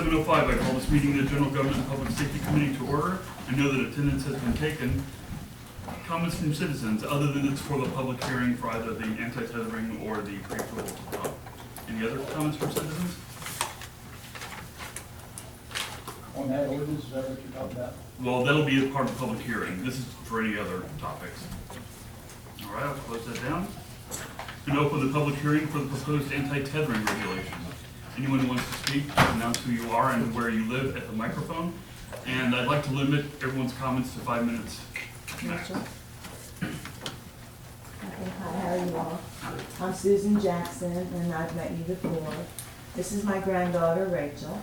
7:05, I call this meeting of the General Government and Public Safety Committee to order. I know that attendance has been taken. Comments from citizens, other than it's for the public hearing for either the anti-tethering or the pre-approval. Any other comments from citizens? On that ordinance, is that what you're talking about? Well, that'll be a part of the public hearing. This is for any other topics. All right, I'll close that down. And open the public hearing for the proposed anti-tethering regulations. Anyone who wants to speak, announce who you are and where you live at the microphone. And I'd like to limit everyone's comments to 5 minutes max. Okay, hi, how are you all? I'm Susan Jackson, and I've met you before. This is my granddaughter, Rachel.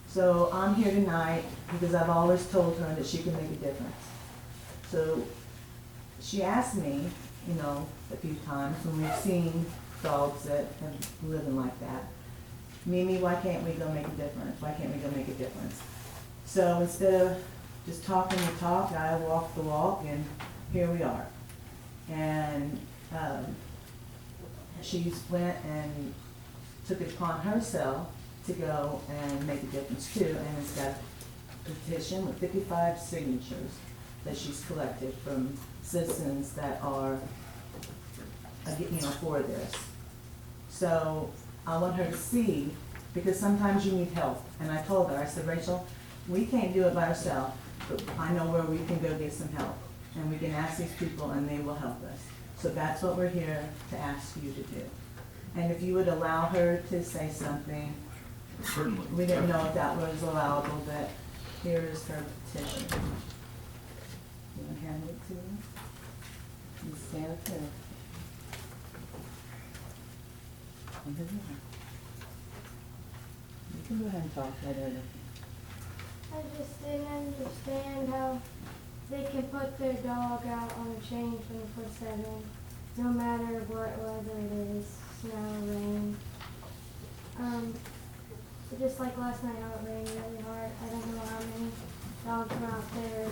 So I'm here tonight because I've always told her that she can make a difference. So she asked me, you know, a few times when we've seen dogs that have living like that, Mimi, why can't we go make a difference? Why can't we go make a difference? So instead of just talking the talk, I walked the walk, and here we are. And she went and took it upon herself to go and make a difference too, and it's got a petition with 55 signatures that she's collected from citizens that are, you know, for this. So I want her to see, because sometimes you need help. And I told her, I said, Rachel, we can't do it by ourselves, but I know where we can go get some help. And we can ask these people and they will help us. So that's what we're here to ask you to do. And if you would allow her to say something. Certainly. We didn't know if that was allowable, but here is her petition. You want to hand it to her? You stand up there. You can go ahead and talk right over. I just didn't understand how they can put their dog out on a chain 24/7, no matter what weather it is, snow, rain. So just like last night how it rained really hard, I don't know how many dogs were out there.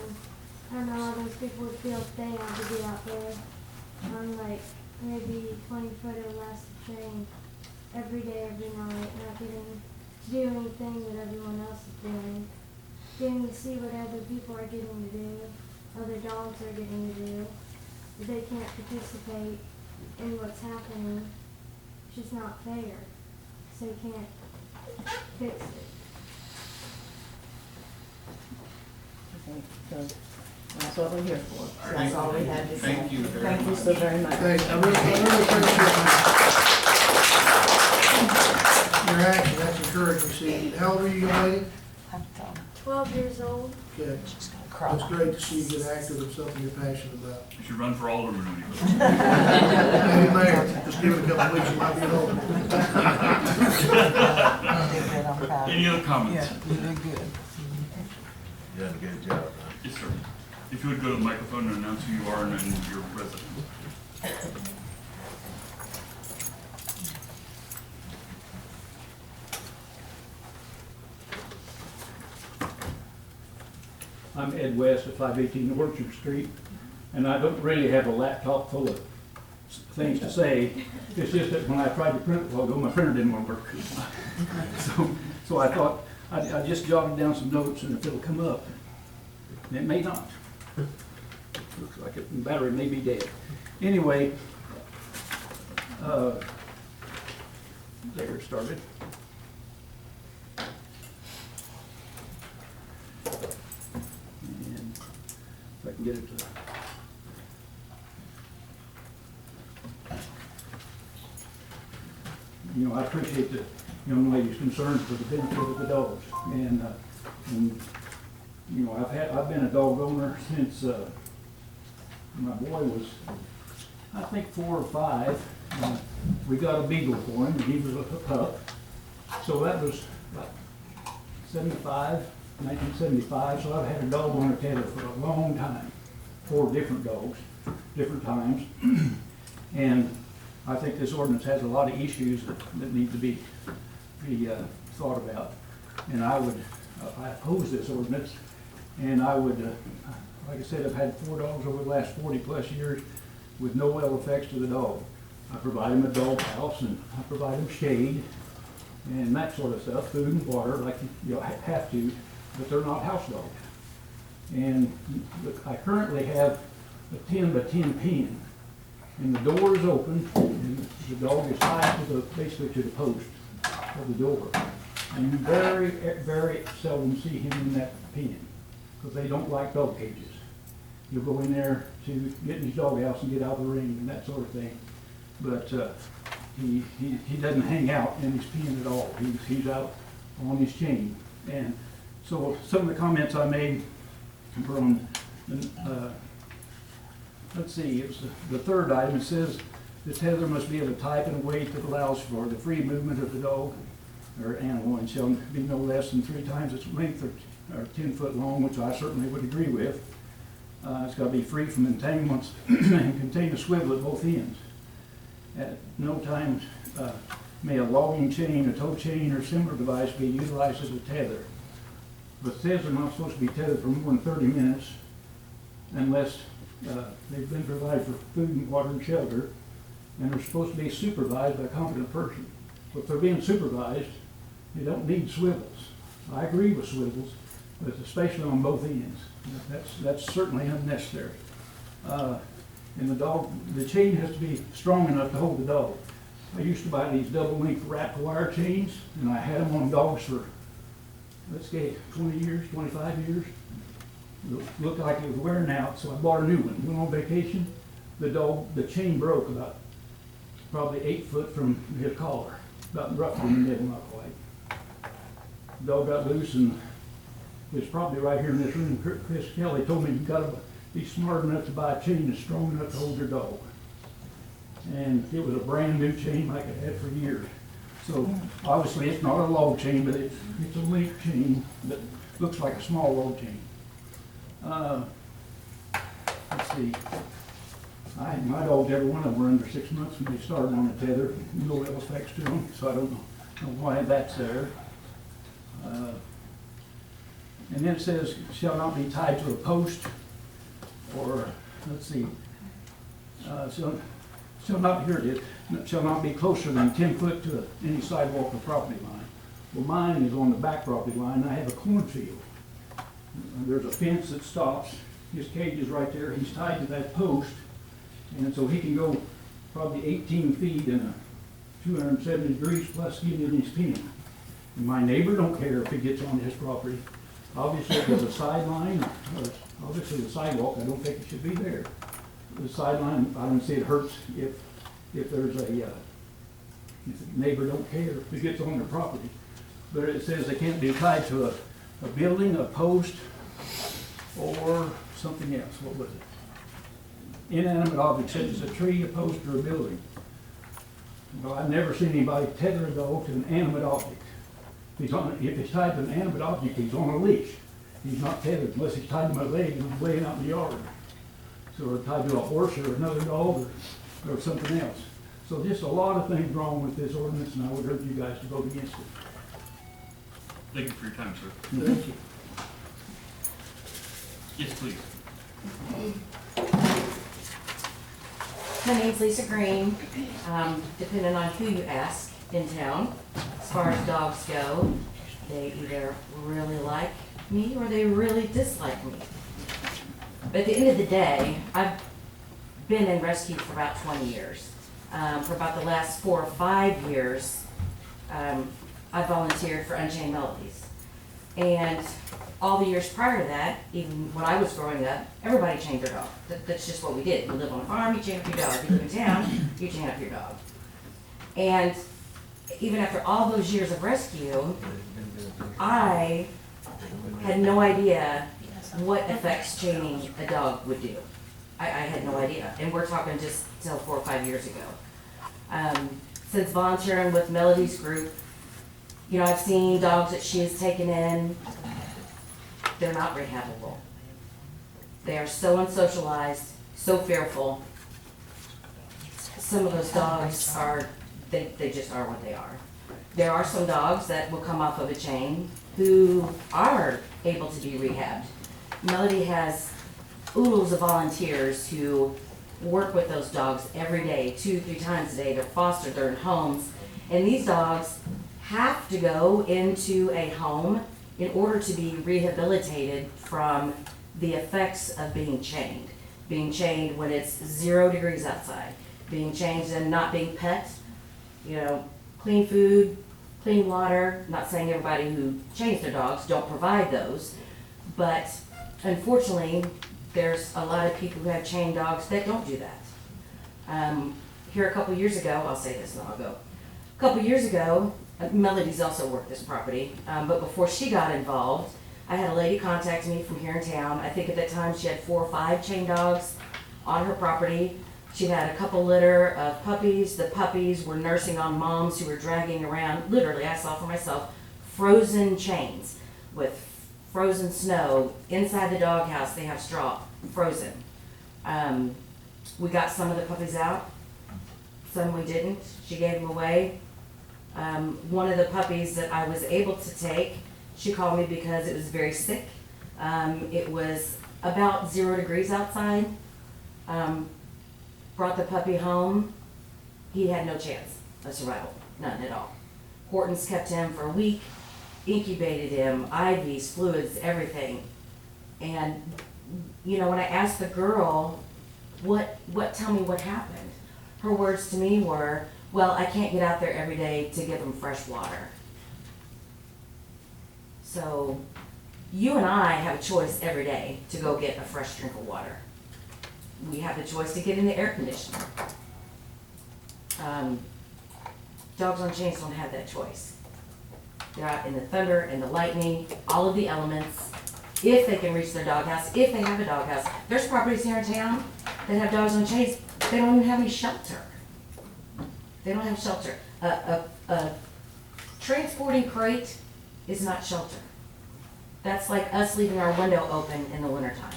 And I don't know how those people would feel if they had to be out there on like maybe 20 foot or less of chain every day, every night, not getting to do anything that everyone else is doing. Getting to see what other people are getting to do, other dogs are getting to do. But they can't participate in what's happening. It's just not fair. So you can't fix it. Okay, so that's what we're here for. That's all we had to say. Thank you very Thank you so very much. Thanks. I really appreciate your action. That's encouraging. See, how old are you, young lady? 12 years old. Good. It's great to see you get active in something you're passionate about. You should run for alderman when you Hey, Mayor, just give it a couple weeks, you might be older. Any other comments? You did good. You done a good job. Yes, sir. If you would go to the microphone and announce who you are and your residence. I'm Ed West at 518 Orchard Street, and I don't really have a laptop full of things to say. It's just that when I tried to print it a while ago, my printer didn't want to work. So I thought, I just jotted down some notes, and if it'll come up, it may not. Looks like it, the battery may be dead. Anyway, there it started. And if I can get it to. You know, I appreciate the young lady's concern for the benefit of the dogs. And you know, I've been a dog owner since my boy was, I think, 4 or 5. We got a beagle for him, and he was a pup. So that was about 1975. So I've had a dog on a tether for a long time, 4 different dogs, different times. And I think this ordinance has a lot of issues that need to be thought about. And I oppose this ordinance, and I would, like I said, I've had 4 dogs over the last 40+ years with no ill effects to the dog. I provide them a dog house, and I provide them shade, and that sort of stuff, food and water, like you have to, but they're not house dogs. And look, I currently have a 10 by 10 pen, and the door is open, and the dog is tied to the, basically to the post of the door. And you very, very seldom see him in that pen, because they don't like dog cages. You'll go in there to get in his doghouse and get out of the ring and that sort of thing. But he doesn't hang out in his pen at all. He's out on his chain. And so some of the comments I made from, let's see, it was the third item. It says the tether must be of a type and a weight that allows for the free movement of the dog or animal and shall be no less than 3 times its length or 10 foot long, which I certainly would agree with. It's got to be free from entanglements and contain a swivel at both ends. At no time may a logging chain, a tow chain, or similar device be utilized as a tether. But says they're not supposed to be tethered for more than 30 minutes unless they've been provided for food and water and shelter, and they're supposed to be supervised by a competent person. But if they're being supervised, they don't need swivels. I agree with swivels, but especially on both ends. That's certainly unnecessary. And the chain has to be strong enough to hold the dog. I used to buy these double-length wrapped wire chains, and I had them on dogs for, let's say, 20 years, 25 years. It looked like it was wearing out, so I bought a new one. Went on vacation, the chain broke about probably 8 foot from his collar, about roughly in the middle, not quite. The dog got loose, and it's probably right here in this room. Chris Kelly told me you've got to be smart enough to buy a chain that's strong enough to hold your dog. And it was a brand new chain like I had for years. So obviously it's not a log chain, but it's a link chain that looks like a small log chain. Let's see. My dogs, every one of them were under 6 months when they started on a tether. No ill effects to them, so I don't know why that's there. And then it says, shall not be tied to a post, or, let's see, shall not, here it is, shall not be closer than 10 foot to any sidewalk or property line. Well, mine is on the back property line, and I have a cornfield. There's a fence that stops, his cage is right there, he's tied to that post, and so he can go probably 18 feet in a 270 degrees plus getting in his pen. And my neighbor don't care if he gets on his property. Obviously, if there's a sideline, or obviously the sidewalk, I don't think it should be there. The sideline, I don't see it hurts if there's if the neighbor don't care if he gets on their property. But it says they can't be tied to a building, a post, or something else. What was it? Inanimate object, such as a tree, a post, or a building. Well, I've never seen anybody tether a dog to an animate object. If he's tied to an animate object, he's on a leash. He's not tethered unless he's tied to my leg and he's laying out in the yard. So or tied to a horse or another dog or something else. So just a lot of things wrong with this ordinance, and I would urge you guys to vote against it. Thank you for your time, sir. Thank you. Yes, please. My name's Lisa Green. Depending on who you ask in town, as far as dogs go, they either really like me or they really dislike me. But at the end of the day, I've been in rescue for about 20 years. For about the last 4 or 5 years, I volunteered for Unchained Melodies. And all the years prior to that, even when I was growing up, everybody chained their dog. That's just what we did. You live on a farm, you chain up your dog. You live in town, you chain up your dog. And even after all those years of rescue, I had no idea what effects chaining a dog would do. I had no idea. And we're talking just till 4 or 5 years ago. Since volunteering with Melody's group, you know, I've seen dogs that she has taken in. They're not rehabable. They are so unsocialized, so fearful. Some of those dogs are, they just are what they are. There are some dogs that will come off of a chain who are able to be rehabbed. Melody has oodles of volunteers who work with those dogs every day, 2-3 times a day. They're fostered, they're in homes, and these dogs have to go into a home in order to be rehabilitated from the effects of being chained. Being chained when it's 0 degrees outside, being chained and not being pet, you know, clean food, clean water. Not saying everybody who chains their dogs don't provide those, but unfortunately, there's a lot of people who have chained dogs that don't do that. Here a couple years ago, I'll say this and I'll go. A couple years ago, Melody's also worked this property, but before she got involved, I had a lady contact me from here in town. I think at that time she had 4 or 5 chained dogs on her property. She had a couple litter of puppies. The puppies were nursing on moms who were dragging around, literally, I saw for myself, frozen chains with frozen snow. Inside the doghouse, they have straw, frozen. We got some of the puppies out, some we didn't. She gave them away. One of the puppies that I was able to take, she called me because it was very sick. It was about 0 degrees outside. Brought the puppy home. He had no chance of survival, none at all. Hortons kept him for a week, incubated him, IVs, fluids, everything. And, you know, when I asked the girl, tell me what happened? Her words to me were, well, I can't get out there every day to give him fresh water. So, you and I have a choice every day to go get a fresh drink of water. We have the choice to get in the air conditioner. Dogs on chains don't have that choice. They're out in the thunder and the lightning, all of the elements, if they can reach their doghouse, if they have a doghouse. There's properties here in town that have dogs on chains, they don't even have any shelter. They don't have shelter. A transporting crate is not shelter. That's like us leaving our window open in the wintertime.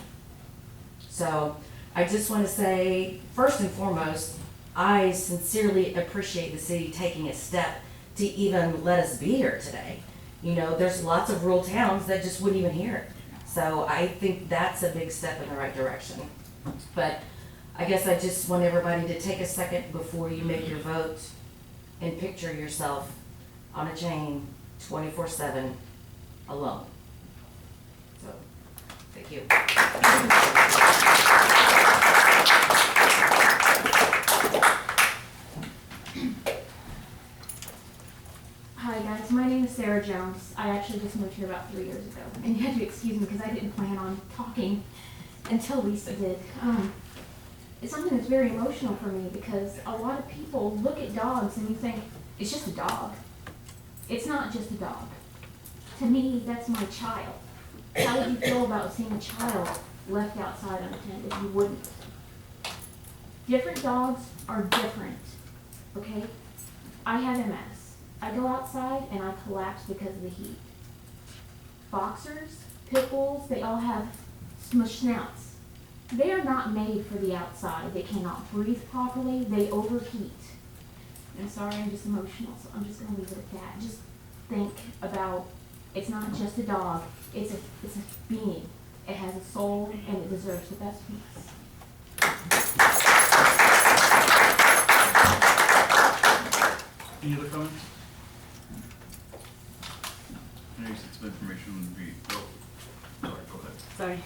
So I just want to say, first and foremost, I sincerely appreciate the city taking a step to even let us be here today. You know, there's lots of rural towns that just wouldn't even hear it. So I think that's a big step in the right direction. But I guess I just want everybody to take a second before you make your vote and picture yourself on a chain 24/7 alone. So, thank you. Hi guys, my name is Sarah Jones. I actually just moved here about 3 years ago. And you had to excuse me because I didn't plan on talking until Lisa did. It's something that's very emotional for me because a lot of people look at dogs and you think, it's just a dog. It's not just a dog. To me, that's my child. How would you feel about seeing a child left outside unattended? You wouldn't. Different dogs are different, okay? I have MS. I go outside and I collapse because of the heat. Boxers, pit bulls, they all have smushed snouts. They are not made for the outside. They cannot breathe properly. They overheat. I'm sorry, I'm just emotional, so I'm just going to leave it at that. Just think about, it's not just a dog. It's a being. It has a soul, and it deserves the best peace. Any other comments? I know you said some information on the beat. Oh, sorry, go ahead. Sorry.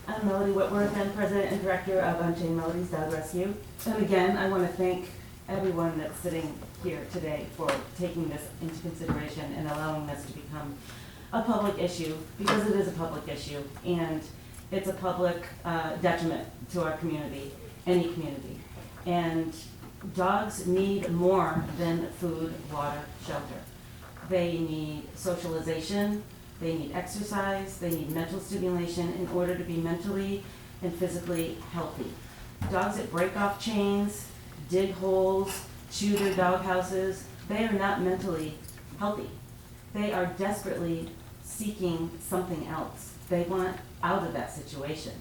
I'm Melody Whitworth. I'm President and Director of Unchained Melody's Dog Rescue. And again, I want to thank everyone that's sitting here today for taking this into consideration and allowing this to become a public issue, because it is a public issue, and it's a public detriment to our community, any community. And dogs need more than food, water, shelter. They need socialization, they need exercise, they need mental stimulation in order to be mentally and physically healthy. Dogs that break off chains, dig holes, chew their dog houses, they are not mentally healthy. They are desperately seeking something else. They want out of that situation.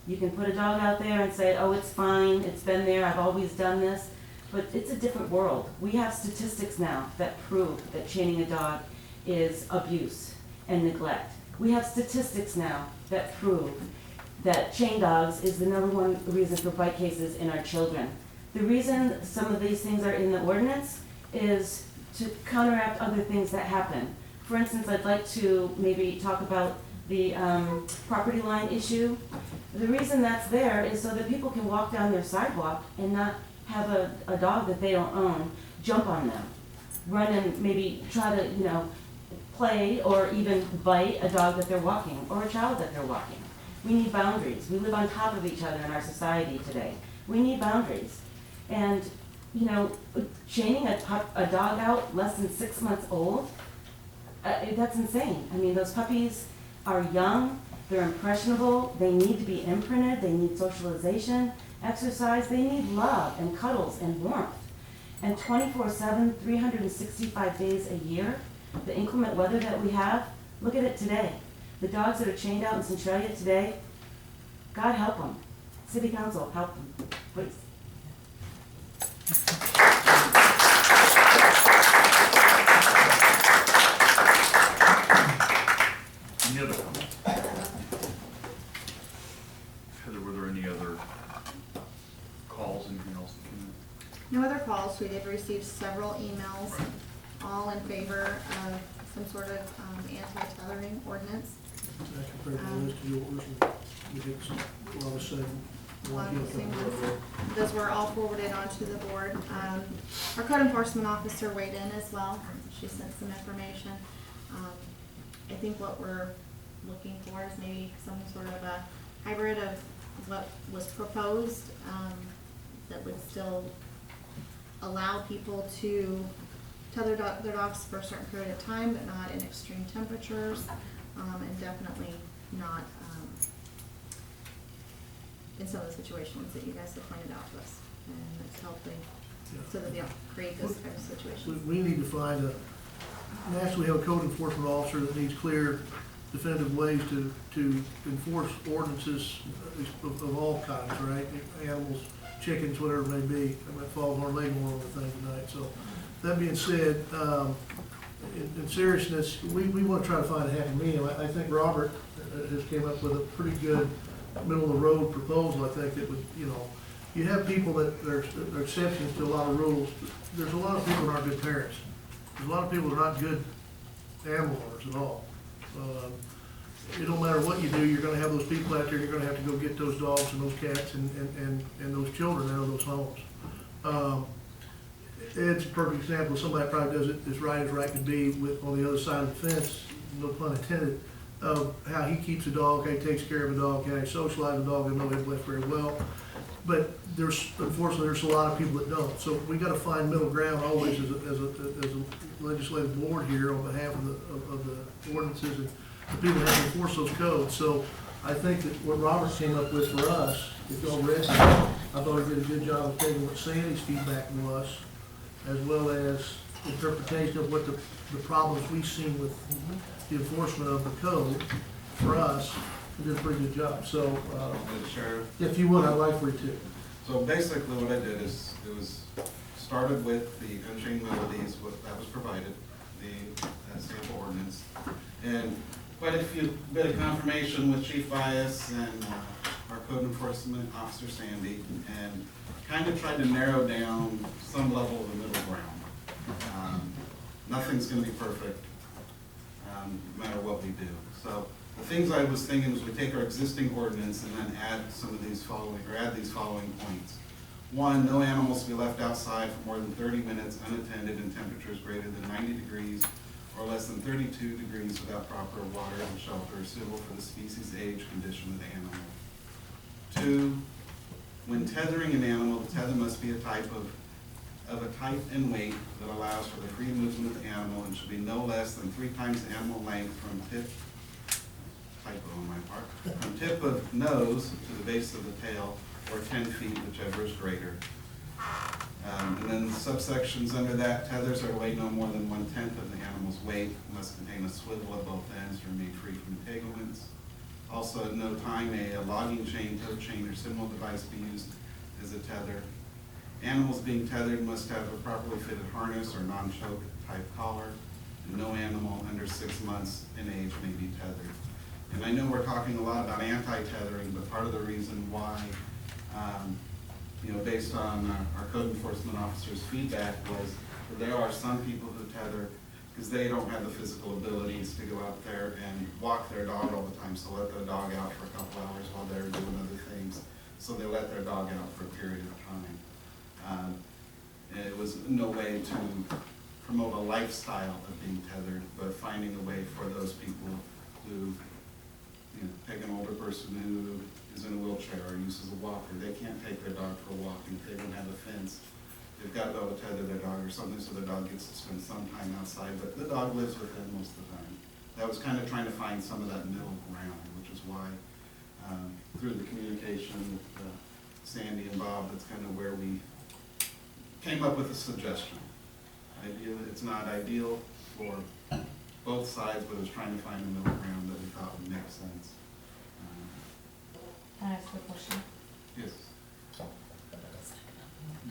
You can put a dog out there and say, oh, it's fine, it's been there, I've always done this, but it's a different world. We have statistics now that prove that chaining a dog is abuse and neglect. We have statistics now that prove that chain dogs is the #1 reason for bite cases in our children. The reason some of these things are in the ordinance is to counteract other things that happen. For instance, I'd like to maybe talk about the property line issue. The reason that's there is so that people can walk down their sidewalk and not have a dog that they don't own jump on them, run and maybe try to, you know, play or even bite a dog that they're walking or a child that they're walking. We need boundaries. We live on top of each other in our society today. We need boundaries. And, you know, chaining a dog out less than 6 months old, that's insane. I mean, those puppies are young, they're impressionable, they need to be imprinted, they need socialization, exercise, they need love and cuddles and warmth. And 24/7, 365 days a year, the inclement weather that we have, look at it today. The dogs that are chained out in Centralia today, God help them. City Council, help them, please. Any other comments? Heather, were there any other calls, anything else? No other calls. We did receive several emails, all in favor of some sort of anti-tethering ordinance. I compared the list to yours, and we did some, a lot of same. A lot of the same ones. Those were all forwarded onto the board. Our code enforcement officer weighed in as well. She sent some information. I think what we're looking for is maybe some sort of a hybrid of what was proposed that would still allow people to tether their dogs for a certain period of time, but not in extreme temperatures, and definitely not in some of the situations that you guys have pointed out to us. And it's helping so that they don't create those kind of situations. We need to find naturally have a code enforcement officer that needs clear, definitive ways to enforce ordinances of all kinds, right? Animals, chickens, whatever it may be. That might fall on our leg more on the thing tonight. So that being said, in seriousness, we want to try to find a happy medium. I think Robert has came up with a pretty good middle of the road proposal. I think that would, you know, you have people that are exceptions to a lot of rules. There's a lot of people that aren't good parents. There's a lot of people that are not good animal owners at all. It don't matter what you do, you're gonna have those people out there, you're gonna have to go get those dogs and those cats and those children out of those homes. It's a perfect example of somebody probably does it as right could be with, on the other side of the fence, no pun intended, of how he keeps a dog, how he takes care of a dog, how he socializes a dog, I know his life very well. But unfortunately, there's a lot of people that don't. So we gotta find middle ground always as a legislative board here on behalf of the ordinances and the people that have to enforce those codes. So I think that what Robert came up with for us, if y'all read it, I thought he did a good job of taking what Sandy's feedback was, as well as interpretation of what the problems we've seen with the enforcement of the code for us. He did a pretty good job. So, Sheriff. if you would, I'd like for you to. So basically what I did is, it was started with the Unchained Melodies, that was provided, the sample ordinance, and quite a bit of confirmation with Chief Bias and our code enforcement officer Sandy, and kind of tried to narrow down some level of the middle ground. Nothing's going to be perfect, no matter what we do. So the things I was thinking was we take our existing ordinance and then add these following points. One, no animals to be left outside for more than 30 minutes unattended in temperatures greater than 90 degrees or less than 32 degrees without proper water and shelter suitable for the species, age, condition of the animal. Two, when tethering an animal, the tether must be a type of a type and weight that allows for the free movement of the animal and should be no less than 3 times the animal length from tip, typo on my part, from tip of nose to the base of the tail, or 10 feet, whichever is greater. And then the subsections under that, tethers are to weigh no more than 1/10 of the animal's weight, must contain a swivel at both ends or be free from entanglements. Also, at no time may a logging chain, tow chain, or similar device be used as a tether. Animals being tethered must have a properly fitted harness or non-choke type collar, and no animal under 6 months in age may be tethered. And I know we're talking a lot about anti-tethering, but part of the reason why, based on our code enforcement officer's feedback, was there are some people who tether because they don't have the physical abilities to go out there and walk their dog all the time, so let their dog out for a couple hours while they're doing other things. So they let their dog out for a period of time. And it was no way to promote a lifestyle of being tethered, but finding a way for those people who, you know, take an older person who is in a wheelchair or uses a walker. They can't take their dog for a walk, and if they don't have a fence, they've got to be able to tether their dog or something so the dog gets to spend some time outside, but the dog lives with them most of the time. That was kind of trying to find some of that middle ground, which is why through the communication with Sandy and Bob, that's kind of where we came up with a suggestion. It's not ideal for both sides, but it was trying to find a middle ground that we thought would make sense. Can I ask a question? Yes.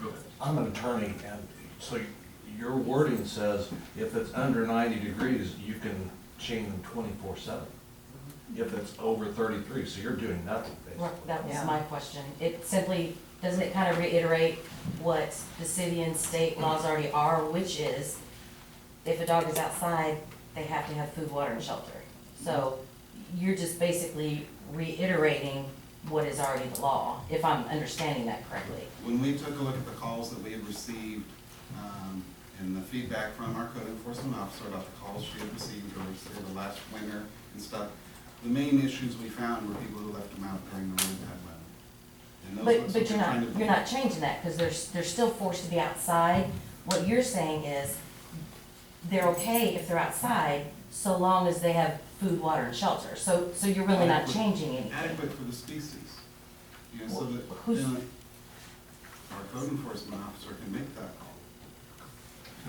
Go ahead. I'm an attorney, and so your wording says if it's under 90 degrees, you can chain them 24/7. If it's over 33, so you're doing nothing, basically. That was Yeah. my question. It simply, doesn't it kind of reiterate what the city and state laws already are, which is if a dog is outside, they have to have food, water, and shelter. So you're just basically reiterating what is already the law, if I'm understanding that correctly. When we took a look at the calls that we had received and the feedback from our code enforcement officer about the calls she had received over say, the last winter and stuff, the main issues we found were people who left them out during the really bad weather. And those But ones but we're trying to- you're not changing that, because they're still forced to be outside. What you're saying is, they're okay if they're outside, so long as they have food, water, and shelter. So you're really not Adequate- changing anything. Adequate for the species. You know, so that, Who's- you know, our code enforcement officer can make that call.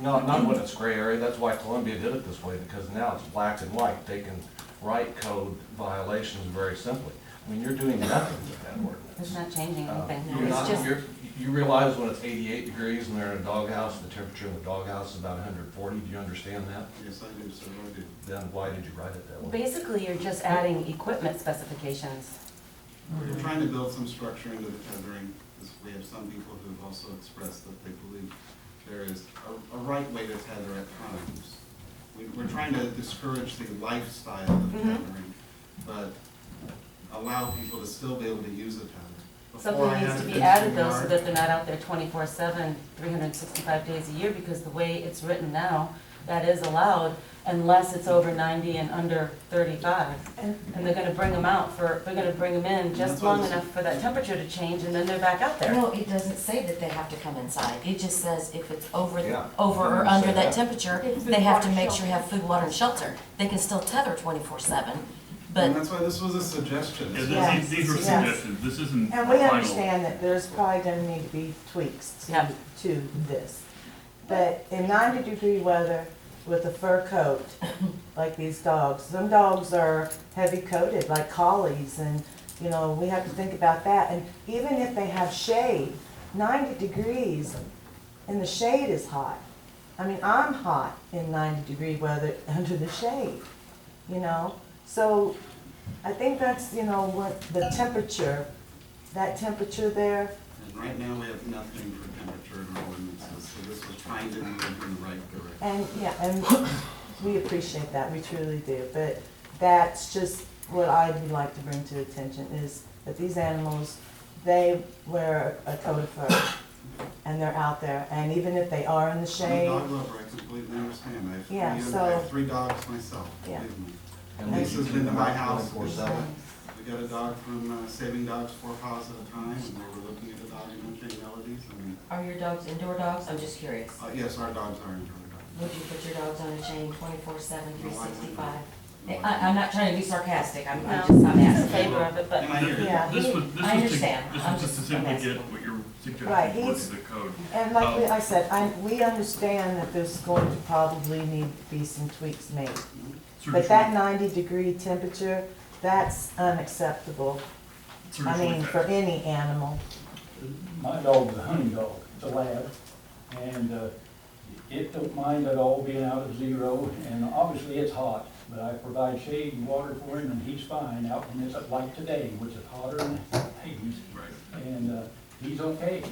No, not when it's gray area, that's why Columbia did it this way, because now it's black and white. They can write code violations very simply. I mean, you're doing nothing with that ordinance. It's not changing anything. You're It's not- just, you realize when it's 88 degrees and they're in a doghouse, the temperature in the doghouse is about 140, do you understand that? Yes, I do, sir, I do. Then why did you write it that way? Basically, you're just adding equipment specifications. We're trying to build some structure into the tethering, because we have some people who have also expressed that they believe there is a right way to tether at times. We're trying to discourage the lifestyle of tethering, but allow people to still be able to use a tether. Before I Something needs had to a be fenced added though, so yard- that they're not out there 24/7, 365 days a year, because the way it's written now, that is allowed unless it's over 90 and under 35. And they're gonna bring them out they're gonna bring them in That's just why long this- enough for that temperature to change, and then they're back out there. no, it doesn't say that they have to come inside. It just says if it's over Yeah. or Doesn't under say that that. temperature, they have to make sure you have food, water, and shelter. They can still tether 24/7, And but that's why this was a suggestion. Yeah, these are Yes. suggestions, this isn't And we final. understand that there's probably gonna need to be tweaks Yep. to this. But in 90-degree weather with a fur coat, like these dogs, some dogs are heavy coated, like collies, and, you know, we have to think about that. And even if they have shade, 90 degrees in the shade is hot. I mean, I'm hot in 90-degree weather under the shade, you know? So I think that's, you know, what the temperature, that temperature there, And right now, we have nothing for temperature in our ordinances, so this was trying to move in the right direction. and, yeah, and we appreciate that, we truly do. But that's just what I would like to bring to attention, is that these animals, they wear a coat of fur, and they're out there, and even if they are in the I'm a shade, dog lover, I completely understand. Yeah, I so- have 3 dogs myself, Yeah. believe me. And Lisa's been to my house. 24/7. We got a dog from Saving Dogs 4 Paws at a Time, and we were looking at a dog in Unchained Melodies. I mean, are your dogs indoor dogs? I'm just curious. yes, our dogs are indoor dogs. Would you put your dogs on a chain 24/7, No, I wouldn't. 365? No, I'm not trying to be sarcastic, I'm No. just, I'm I'm in asking. favor of it, but And I hear you. Yeah, This he- was, this I was understand. to, this I'm was just to just simply asking. get what you're Right, suggesting he's- towards the code. and like I said, we understand that there's going to probably need to be some tweaks made. But that 90-degree temperature, that's unacceptable. I mean, for any animal. My dog's a hunting dog, it's a lab, and it don't mind at all being out at 0, and obviously it's hot, but I provide shade and water for him, and he's fine out when it's like today, which is hotter than Hades, Right. and he's okay.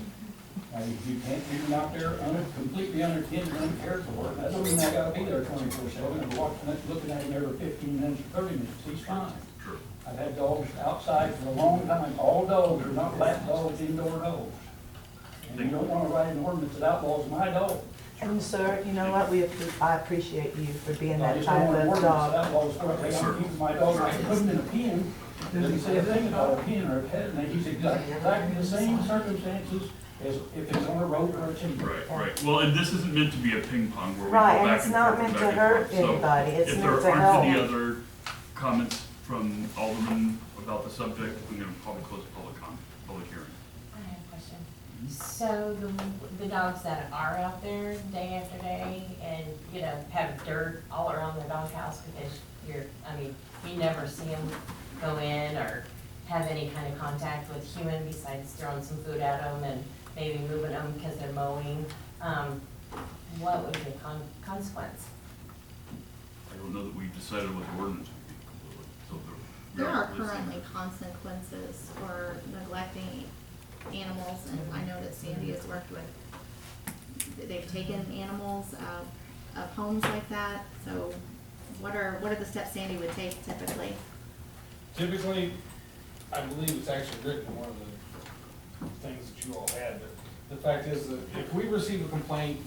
You can't leave them out there completely unattended, uncared for. That don't mean they gotta be there 24/7 and watching it, looking at him every 15 minutes or 30 minutes. He's fine. Sure. I've had dogs outside for a long time. All dogs are not lap dogs, indoor dogs. And you don't wanna write an ordinance that outlaws my dog. And sir, you know what, I appreciate you for being I that just don't type want an of ordinance that dog. outlaws what they don't keep my dog. I can put him in a pen. Doesn't say a thing about a pen or a pet, and he's exactly the same circumstances as if it's on a road or a chain. Right. Well, and this isn't meant to be a ping pong where we go Right, and back it's and not forth and meant back to and hurt forth. So anybody, it's if meant there to aren't any help. other comments from Alderman about the subject, I'm gonna probably close the public hearing. I have a question. So the dogs that are out there day after day and, you know, have dirt all around the doghouse because you never see them go in or have any kind of contact with human besides throwing some food at them and maybe moving them because they're mowing, what would be the consequence? I don't know that we've decided what the ordinance would be completely, so There are listening. currently consequences for neglecting animals, and I know that Sandy has worked with, they've taken animals out of homes like that, so what are the steps Sandy would take typically? Typically, I believe it's actually written in one of the things that you all had, but the fact is that if we receive a complaint,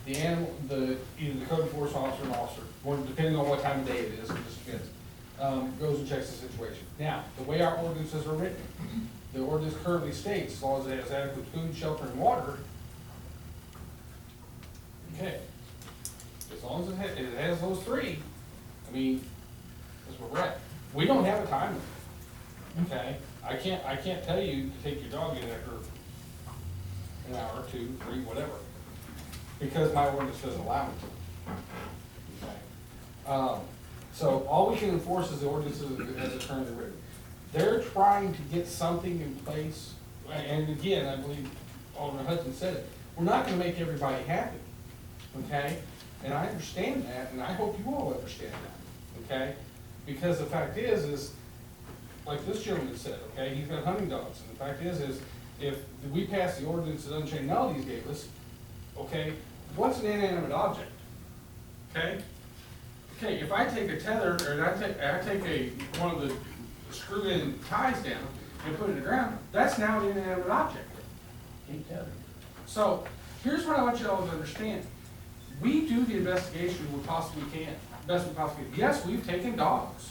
the animal, either the code enforcement officer or an officer, or depending on what time of day it is, it just depends, goes and checks the situation. Now, the way our ordinances are written, the ordinance currently states, as long as it has adequate food, shelter, and water, okay. As long as it has those three, I mean, that's where we're at. We don't have a time limit, okay? I can't tell you to take your dog in after an hour, 2, 3, whatever, because my ordinance doesn't allow me to. Okay? So all we can enforce is the ordinances as it's currently written. They're trying to get something in place, and again, I believe Alderman Hudson said it, we're not gonna make everybody happy, okay? And I understand that, and I hope you all understand that, okay? Because the fact is like this gentleman said, okay, he's got hunting dogs, and the fact is if we pass the ordinance that Unchained Melodies gave us, okay, what's an inanimate object? Okay? Okay, if I take a tether, or I take one of the screw-in ties down and put it in the ground, that's now an inanimate object. Can't tell you. So, here's what I want you all to understand. We do the investigation we possibly can, best we possibly can. Yes, we've taken dogs.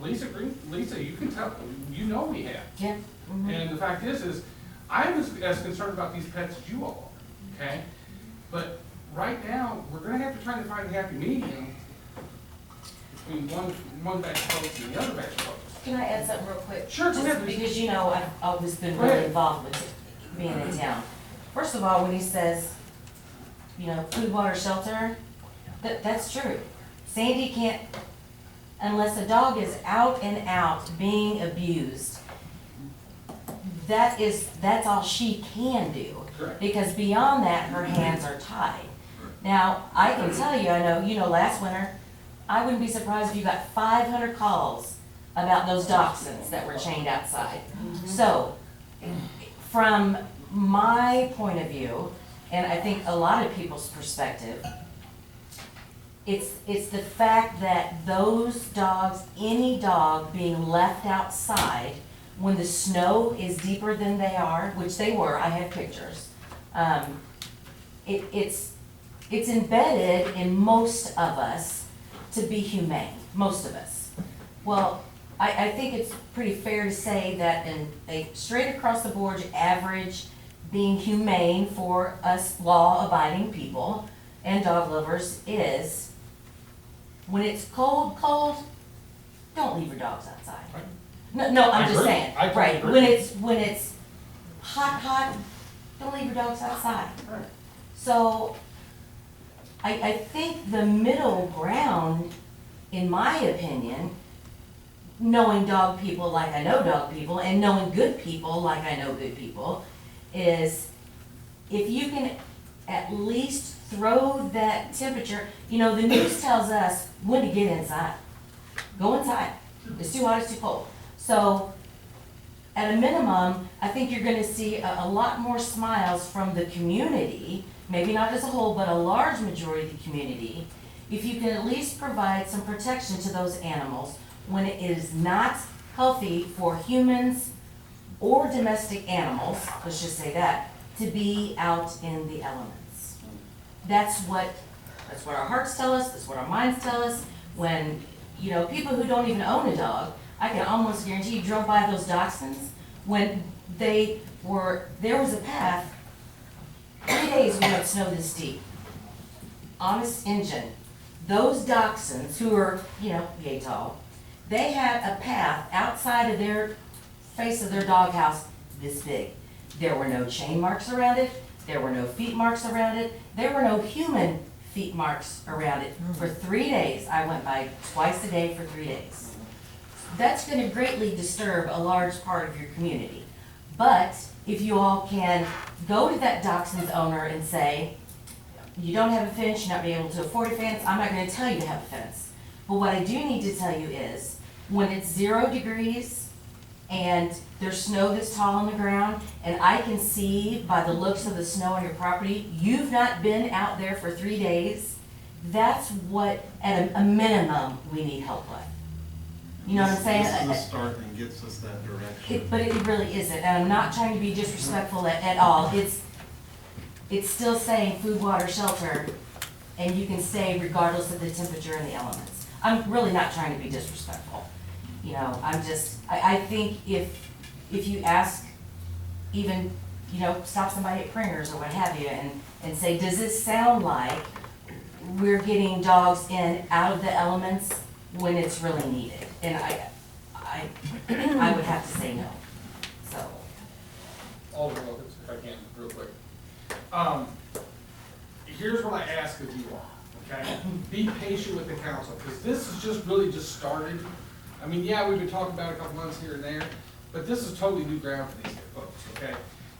Lisa, you can tell, you know we have. Yeah. Mhm. And the fact is I'm as concerned about these pets as you all are, okay? But right now, we're gonna have to try to find a happy medium between one batch of folks and the other batch of folks. Can I add something real quick? Sure, go Just ahead. because, you know, I've always been Go really ahead. involved with being in town. First of all, when he says, you know, food, water, shelter, that's true. Sandy can't, unless a dog is out and out being abused, that's all she can do. Correct. Because beyond that, her hands are tied. Now, I can tell you, I know, last winter, I wouldn't be surprised if you got 500 calls about those dachshunds that were chained outside. So, from my point of view, and I think a lot of people's perspective, it's the fact that those dogs, any dog being left outside when the snow is deeper than they are, which they were, I have pictures, it's embedded in most of us to be humane, most of us. Well, I think it's pretty fair to say that in a straight across the board average being humane for us law-abiding people and dog lovers is when it's cold, don't leave your dogs outside. No, I'm I just agree. saying, I totally right, agree. when it's hot, don't leave your dogs outside. Right. So, I think the middle ground, in my opinion, knowing dog people like I know dog people, and knowing good people like I know good people, is if you can at least throw that temperature, the news tells us when to get inside. Go inside. It's too hot, it's too cold. So, at a minimum, I think you're gonna see a lot more smiles from the community, maybe not as a whole, but a large majority of the community, if you can at least provide some protection to those animals when it is not healthy for humans or domestic animals, let's just say that, to be out in the elements. That's what our hearts tell us, that's what our minds tell us. When, you know, people who don't even own a dog, I can almost guarantee you drove by those dachshunds when there was a path, 3 days we had snow this deep. Honest engine, those dachshunds who are, you know, yay tall, they had a path outside of their face of their doghouse this big. There were no chain marks around it, there were no feet marks around it, there were no human feet marks around it. For 3 days, I went by twice a day for 3 days. That's gonna greatly disturb a large part of your community. But if you all can go to that dachshund's owner and say, you don't have a fence, you're not being able to afford a fence, I'm not gonna tell you to have a fence. But what I do need to tell you is, when it's 0 degrees and there's snow this tall on the ground, and I can see by the looks of the snow on your property, you've not been out there for 3 days, that's what, at a minimum, we need help with. You know what I'm saying? This is a start and gets us that direction. But it really isn't, and I'm not trying to be disrespectful at all. It's still saying food, water, shelter, and you can stay regardless of the temperature and the elements. I'm really not trying to be disrespectful. You know, I think if you ask, even, you know, stop somebody at Pringer's or what have you, and say, does this sound like we're getting dogs in out of the elements when it's really needed? And I would have to say no, so. Alderman Wilkins, if I can, real quick. Here's what I ask of you all, okay? Be patient with the council, because this is just started. I mean, yeah, we've been talking about it a couple months here and there, but this is totally new ground for these folks, okay?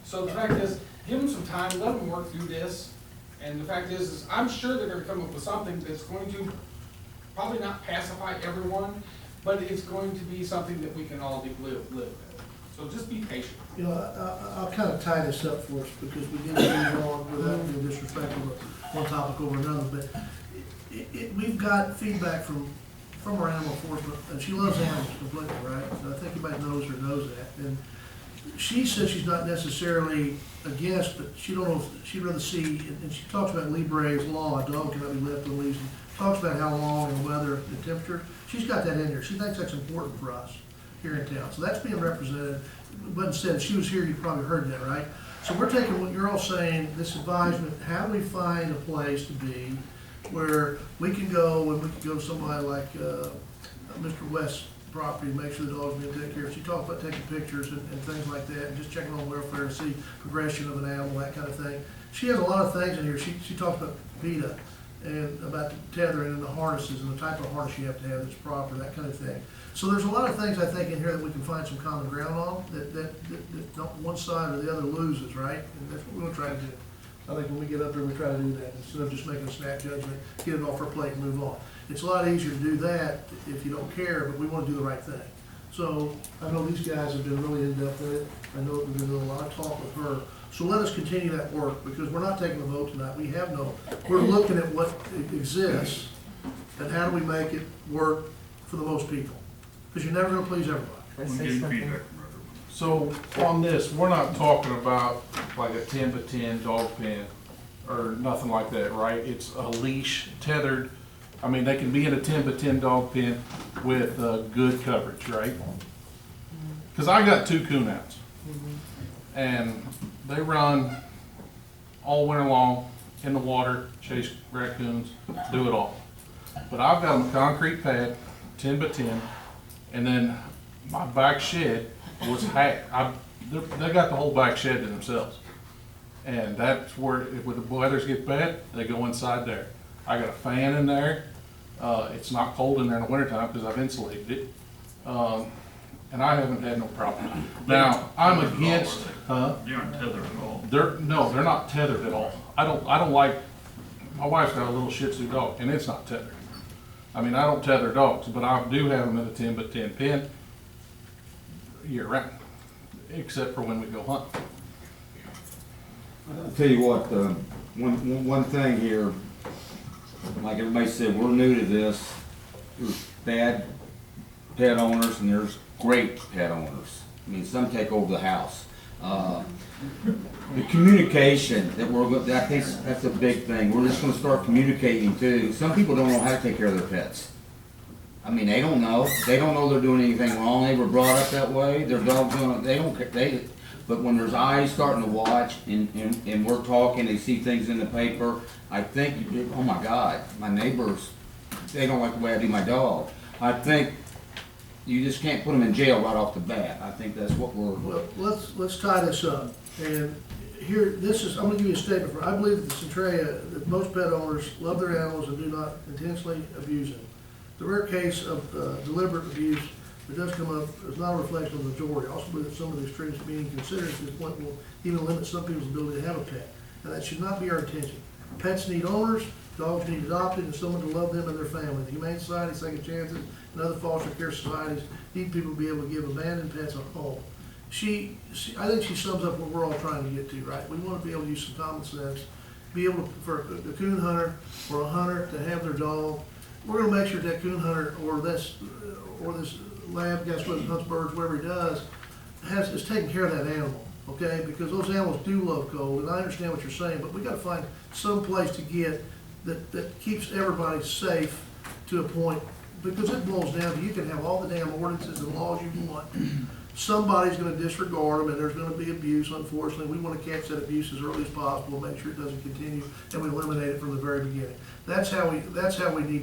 So the fact is, give them some time, let them work through this, and the fact is I'm sure they're gonna come up with something that's going to probably not pacify everyone, but it's going to be something that we can all live with. So just be patient. You know, I'll kind of tie this up for us because we get to move on without being disrespectful of one topic over another, but we've got feedback from our animal enforcement, and she loves animals completely, right? I think anybody knows her knows that. And she says she's not necessarily against, but she don't know if she'd rather see, and she talks about Libre's law, a dog cannot be left on leash, and talks about how long and the weather, the temperature. She's got that in there. She thinks that's important for us here in town. So that's being represented. But instead, if she was here, you probably heard that, right? So we're taking what you're all saying, this advisement, how do we find a place to be where we can go, and we can go to somebody like Mr. West's property, make sure the dog's being taken care of. She talks about taking pictures and things like that, and just checking on welfare to see progression of an animal, that kind of thing. She has a lot of things in here. She talks about PETA and about the tethering and the harnesses and the type of harness you have to have that's proper, that kind of thing. So there's a lot of things I think in here that we can find some common ground on, that not one side or the other loses, right? And that's what we're gonna try to do. I think when we get up there, we try to do that, instead of just making a snap judgment, get it off our plate and move on. It's a lot easier to do that if you don't care, but we wanna do the right thing. So I know these guys have been really in-depth in it. I know we've been doing a lot of talk with her. So let us continue that work, because we're not taking a vote tonight. We're looking at what exists and how do we make it work for the most people. Because you're never gonna please everybody. We're getting feedback from everyone. So on this, we're not talking about like a 10-by-10 dog pen or nothing like that, right? It's a leash tethered. I mean, they can be in a 10-by-10 dog pen with good coverage, right? Because I got 2 coonouts, and they run all winter long in the water, chase raccoons, do it all. But I've got them a concrete pad, 10-by-10, and then my back shed was half. They got the whole back shed to themselves, and that's where, if the weather gets bad, they go inside there. I got a fan in there. It's not cold in there in the wintertime because I've insulated it, and I haven't had no problem. Now I'm against. They aren't tethered at all. They're not tethered at all. I don't like. My wife's got a little Shih Tzu dog, and it's not tethered. I mean, I don't tether dogs, but I do have them in a 10-by-10 pen year round. except for when we go hunt. I'll tell you what, one thing here, like everybody said, we're new to this. There's bad pet owners and there's great pet owners. I mean, some take over the house. The communication I think that's a big thing. We're just gonna start communicating too. Some people don't know how to take care of their pets. I mean, they don't know. They don't know they're doing anything wrong. They were brought up that way. Their dog's gonna, they don't care. But when there's eyes starting to watch and we're talking, they see things in the paper, I think, oh my God, my neighbors, they don't like the way I do my dog. I think you just can't put them in jail right off the bat. I think that's what we're. Well, let's tie this up. And here, I'm gonna give you a statement. I believe that Centralia, that most pet owners love their animals and do not intentionally abuse them. The rare case of deliberate abuse that does come up is not a reflection of the majority. I also believe that some of the extremes being considered to the point will even limit some people's ability to have a pet. And that should not be our intention. Pets need owners, dogs need adopted, and someone to love them and their family. The Humane Society, Second Chances, and other foster care societies need people to be able to give abandoned pets a home. I think she sums up what we're all trying to get to, right? We want to be able to use some common sense, be able to, for a coon hunter or a hunter to have their dog. We're gonna make sure that coon hunter or this lab, guess what, hunts birds, whatever he does, is taking care of that animal, okay? Because those animals do love cold, and I understand what you're saying, but we gotta find some place to get that keeps everybody safe to a point, because it boils down to you can have all the damn ordinances and laws you want. Somebody's gonna disregard them, and there's gonna be abuse, unfortunately. We wanna catch that abuse as early as possible, make sure it doesn't continue, and we eliminate it from the very beginning. That's how we need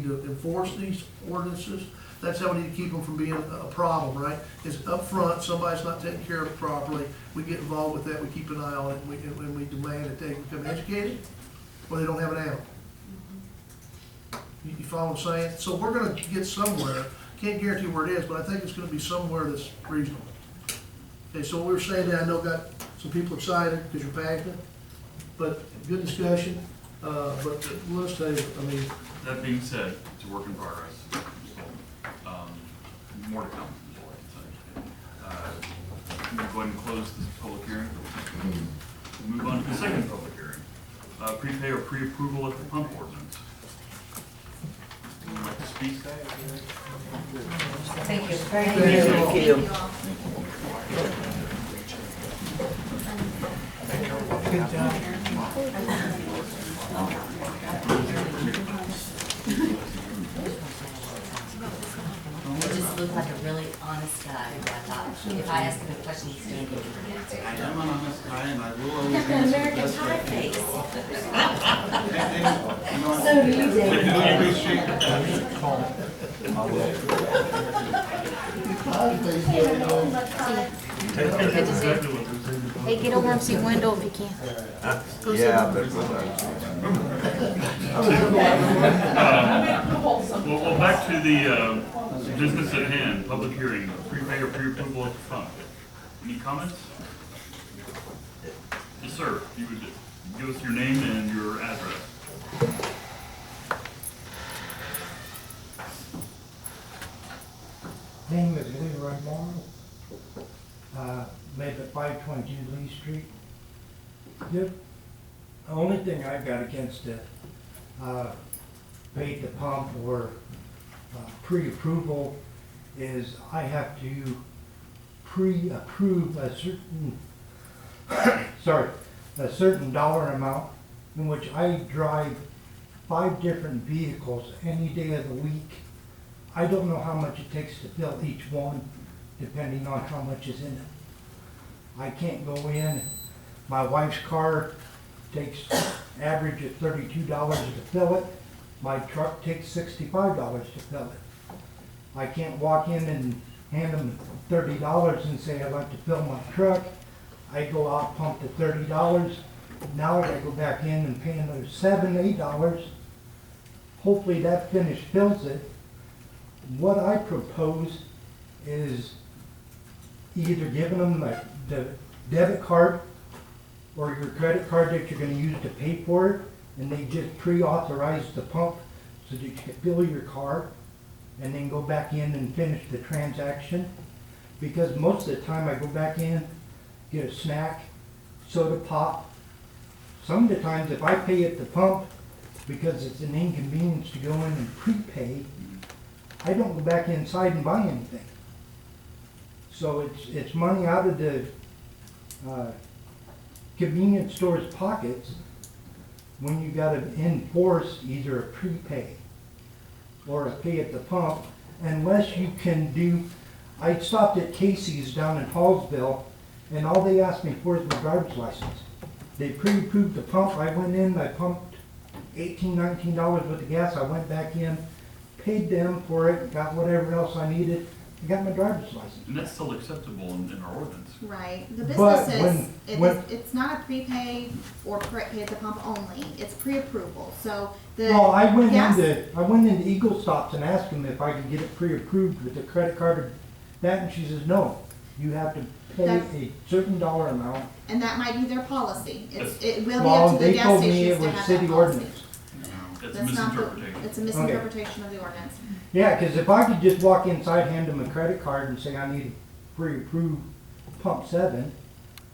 to enforce these ordinances. That's how we need to keep them from being a problem, right? Is up front, somebody's not taking care of it properly, we get involved with that, we keep an eye on it, and we demand that they become educated, or they don't have an animal. You follow what I'm saying? So we're gonna get somewhere. Can't guarantee where it is, but I think it's gonna be somewhere that's reasonable. Okay, so what we were saying there, I know got some people excited because you're passionate, but good discussion. But let's tell you, I mean. That being said, it's a work in progress. So, more to come, is all I can say. We'll go ahead and close this public hearing. We'll move on to the second public hearing. Prepay or pre-approval at the pump ordinance. Would you like to speak? Thank you. Thank you. Good job. He just looked like a really honest guy, who I thought, if I ask him a question, he's going to give me an answer. I am an honest guy and I will always Got an answer the American best pie way. face. You know what? So do you, David. I appreciate that. Good to see you. Hey, get over and see Wendell if you can. Well, back to the business at hand, public hearing, prepay or pre-approval at the front. Any comments? Yes, sir. You would give us your name and your address. Name is Leroy Morrow. Live at 522 Lee Street. The only thing I've got against it, paid the pump or pre-approval, is I have to pre-approve a certain, a certain dollar amount in which I drive 5 different vehicles any day of the week. I don't know how much it takes to fill each one, depending on how much is in it. I can't go in, my wife's car takes average of $32 to fill it. My truck takes $65 to fill it. I can't walk in and hand them $30 and say I'd like to fill my truck. I go out, pump the $30. Now I go back in and pay another $7, $8. Hopefully that finish fills it. What I propose is either giving them the debit card or your credit card that you're going to use to pay for it, and they just pre-authorize the pump so that you can fill your car and then go back in and finish the transaction. because most of the time I go back in, get a snack, soda pop. Some of the times if I pay at the pump, because it's an inconvenience to go in and prepay, I don't go back inside and buy anything. So it's money out of the convenience store's pockets when you gotta enforce either a prepay or a pay at the pump, unless you can do, I stopped at Casey's down in Hallsville, and all they asked me for is my driver's license. They pre-approved the pump, I went in, I pumped $18, $19 worth of gas, I went back in, paid them for it, got whatever else I needed, I got my driver's license. And that's still acceptable in our ordinance. Right, the But businesses, when- it's not a prepay or pay at the pump only, it's pre-approval, so the Well, I went gas- into Eagle Stops and asked them if I could get it pre-approved with the credit card or that, and she says, no, you have to pay That's- a certain dollar amount. And that might be their policy, it will be Well, up to the they gas told me stations it to was have that city policy. ordinance. That's a That's not the, misinterpretation. it's a misinterpretation of the ordinance. Yeah, because if I could just walk inside, hand them a credit card and say I need a pre-approved pump 7,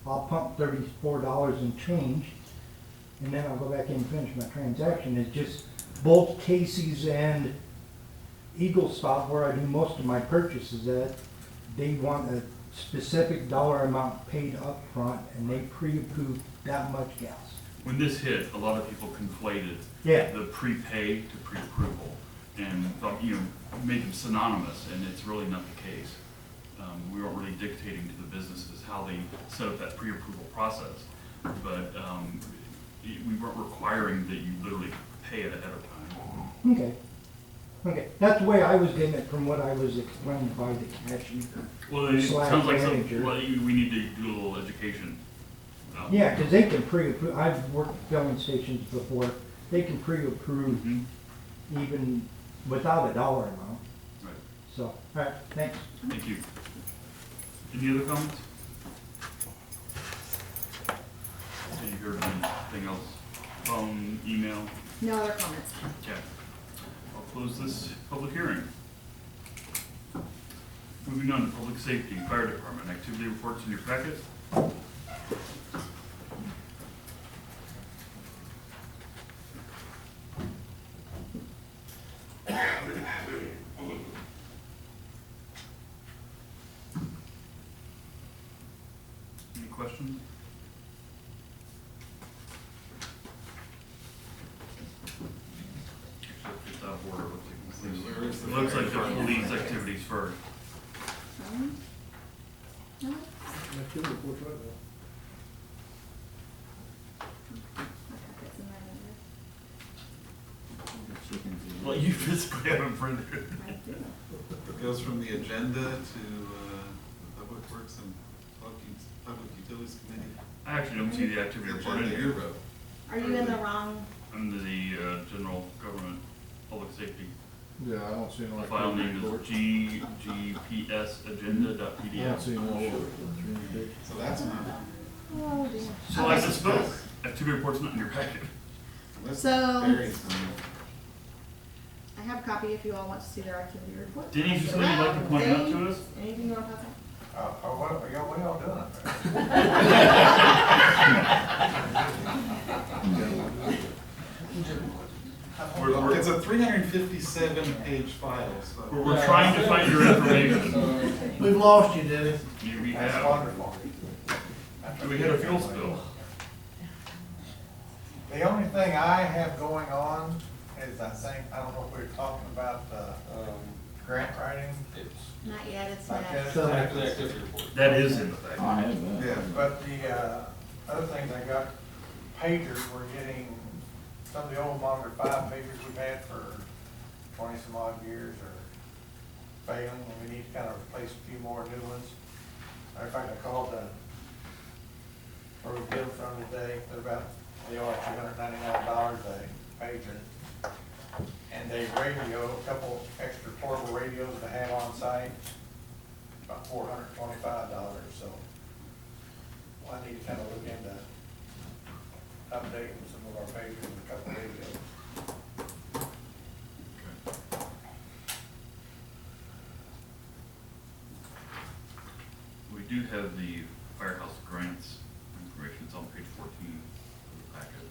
I'll pump $34 and change, and then I'll go back in and finish my transaction. It's just both Casey's and Eagle Stop, where I do most of my purchases at, they want a specific dollar amount paid up front, and they pre-approve that much gas. When this hit, a lot of people conflated Yeah. the prepay to pre-approval and thought, made them synonymous, and it's really not the case. We weren't really dictating to the businesses how they set up that pre-approval process, but we weren't requiring that you literally pay it ahead of time. Okay. Okay, that's the way I was getting it from what I was explained by the cashier. Well, it Slash sounds like manager. we need to do a little education. Yeah, because they can pre-approve, I've worked at filling stations before, they can pre-approve Mhm. even without a dollar amount. Right. So, all right, thanks. Thank you. Any other comments? Have you heard anything else? Phone, email? No other comments. Okay. I'll close this public hearing. Moving on to public safety, fire department, activity reports in your packet. Any questions? It's out of order. It looks like the police activities first. No? Activity reports right now. It's in there. Well, you physically haven't printed it. I do. It goes from the agenda to the Public Works and Public Utilities Committee. I actually don't see the activity report in Agenda you here. wrote. Are you in the wrong? Under the general government, public safety. Yeah, I don't see no. The file name is activity GGPS agenda.pdf. report. I don't see no. So that's not, Oh dear. So I suspect activity report's not in your packet. unless So- Barry's on I have a copy if you all want to see their activity report. Denny, is there something you'd like to point out to us? Anything you want to pass out? What y'all doing? We're, It's a 357-page file, so. we're trying to find your information. We've lost you, Denny. We have. We had a fuel spill. The only thing I have going on is I don't know if we were talking about, grant writing. It's, Not yet, it's Not next. yet. So- back to the activity report. That is in the packet. I have that. Yeah. But the, other things I got, pagers, we're getting, some of the old Monitor 5 pagers we've had for 20 some odd years are failing, and we need to kind of replace a few more new ones. Matter of fact, I called where we get them from today, they are $299 a pager. And a radio, a couple extra portable radios to have on site, about $425, so I need to kind of look into updating some of our pagers with a couple radios. We do have the firehouse grants information, it's on page 14 of the packet.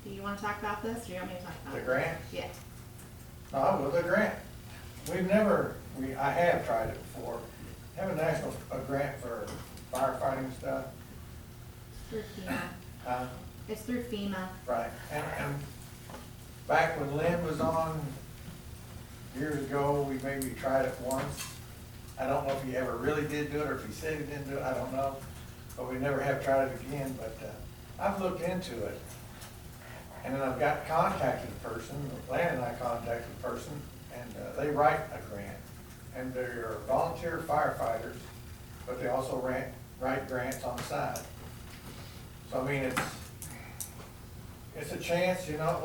Do you wanna talk about this, or do you want me to talk about The it? grant? Yeah. No, well, the grant, I have tried it before. Have a grant for firefighting stuff. Through FEMA. It's through FEMA. Right, and back when Lynn was on years ago, we maybe tried it once. I don't know if he ever really did do it, or if he said he didn't do it, I don't know. But we never have tried it again, but, I've looked into it. And then I've contacted a person, Lan and I contacted a person, and, they write a grant. And they're volunteer firefighters, but they also write grants on the side. So, I mean, it's a chance, you know,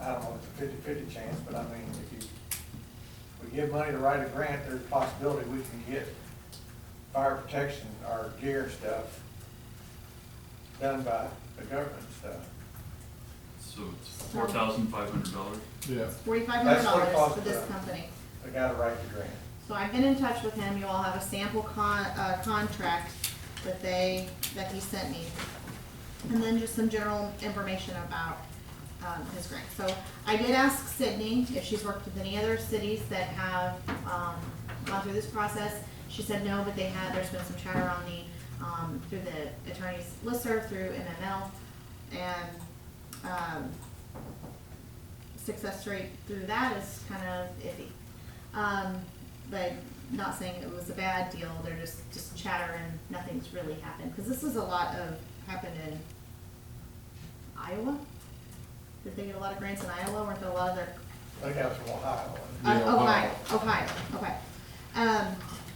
I don't know, it's a 50-50 chance, but I mean, if we give money to write a grant, there's a possibility we can get fire protection or gear stuff done by the government stuff. So it's $4,500. Yeah. $4,500 That's what it costs for this the- company. The guy to write the grant. So I've been in touch with him, you all have a sample contract that he sent me. And then just some general information about, his grant. So I did ask Sydney if she's worked with any other cities that have, gone through this process. She said no, but there's been some chatter on through the attorney's listserv, through MML, and, success rate through that is kind of iffy. But not saying it was a bad deal, they're just chatter and nothing's really happened. Because this is a lot happened in Iowa. Did they get a lot of grants in Iowa? Weren't there a lot of their? I got from Ohio. Ohio, okay.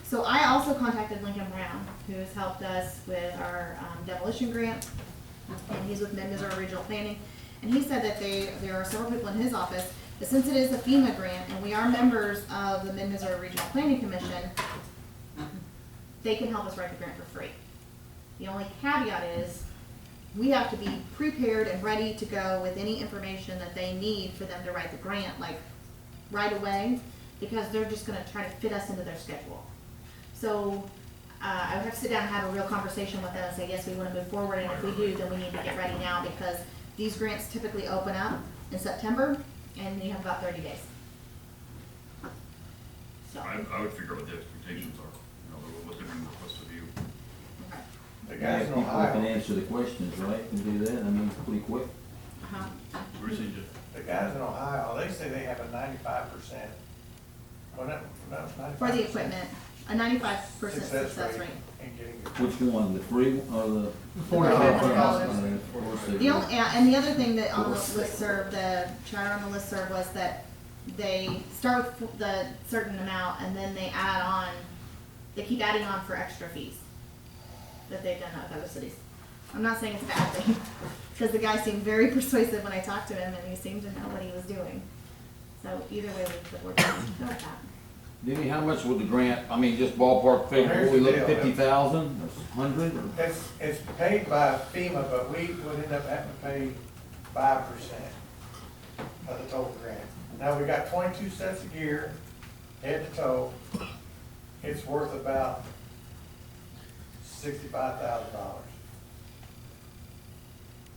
So I also contacted Lincoln Brown, who has helped us with our demolition grant, and he's with Mid-Missouri Regional Planning. And he said that there are several people in his office, that since it is a FEMA grant, and we are members of the Mid-Missouri Regional Planning Commission, they can help us write the grant for free. The only caveat is, we have to be prepared and ready to go with any information that they need for them to write the grant, like right away, because they're just gonna try to fit us into their schedule. So, I would have to sit down and have a real conversation with them and say, yes, we wanna move forward, and if we do, then we need to get ready now, because these grants typically open up in September, and you have about 30 days. So, I would figure out what the expectations are, what they're going to request of you. okay. The guys in People can Ohio, answer the questions, right, and do that, I mean, pretty quick. Uh-huh. Where's he just? the guys in Ohio, they say they have a 95%. Well, no, 95%. For the equipment, a 95% success rate. In getting it. Which one, the free or the? $4,500. The only, and the other thing that on the listserv, the chatter on the listserv was that they start with the certain amount and then they add on, they keep adding on for extra fees that they've done with other cities. I'm not saying it's a bad thing, because the guy seemed very persuasive when I talked to him and he seemed to know what he was doing. So either way, the board can go with that. Denny, how much would the grant, I mean, just ballpark figure, Here's we the look at deal. 50,000, or 100, or? It's paid by FEMA, but we would end up having to pay 5% of the total grant. Now, we got 22 sets of gear, head to toe. It's worth about $65,000.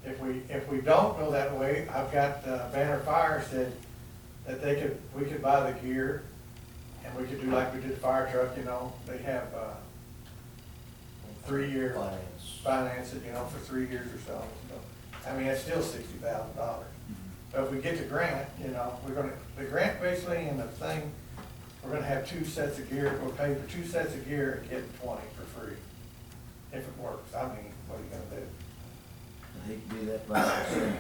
If we don't go that way, I've got Banner Fire said that we could buy the gear and we could do like we did the fire truck, you know, they have 3-year finance it, you know, for 3 years or so. So, I mean, it's still $60,000. So if we get the grant, you know, the grant basically and the thing, we're gonna have 2 sets of gear, we'll pay for 2 sets of gear and get 20 for free. If it works, I mean, what are you gonna do? I hate to be that 5%.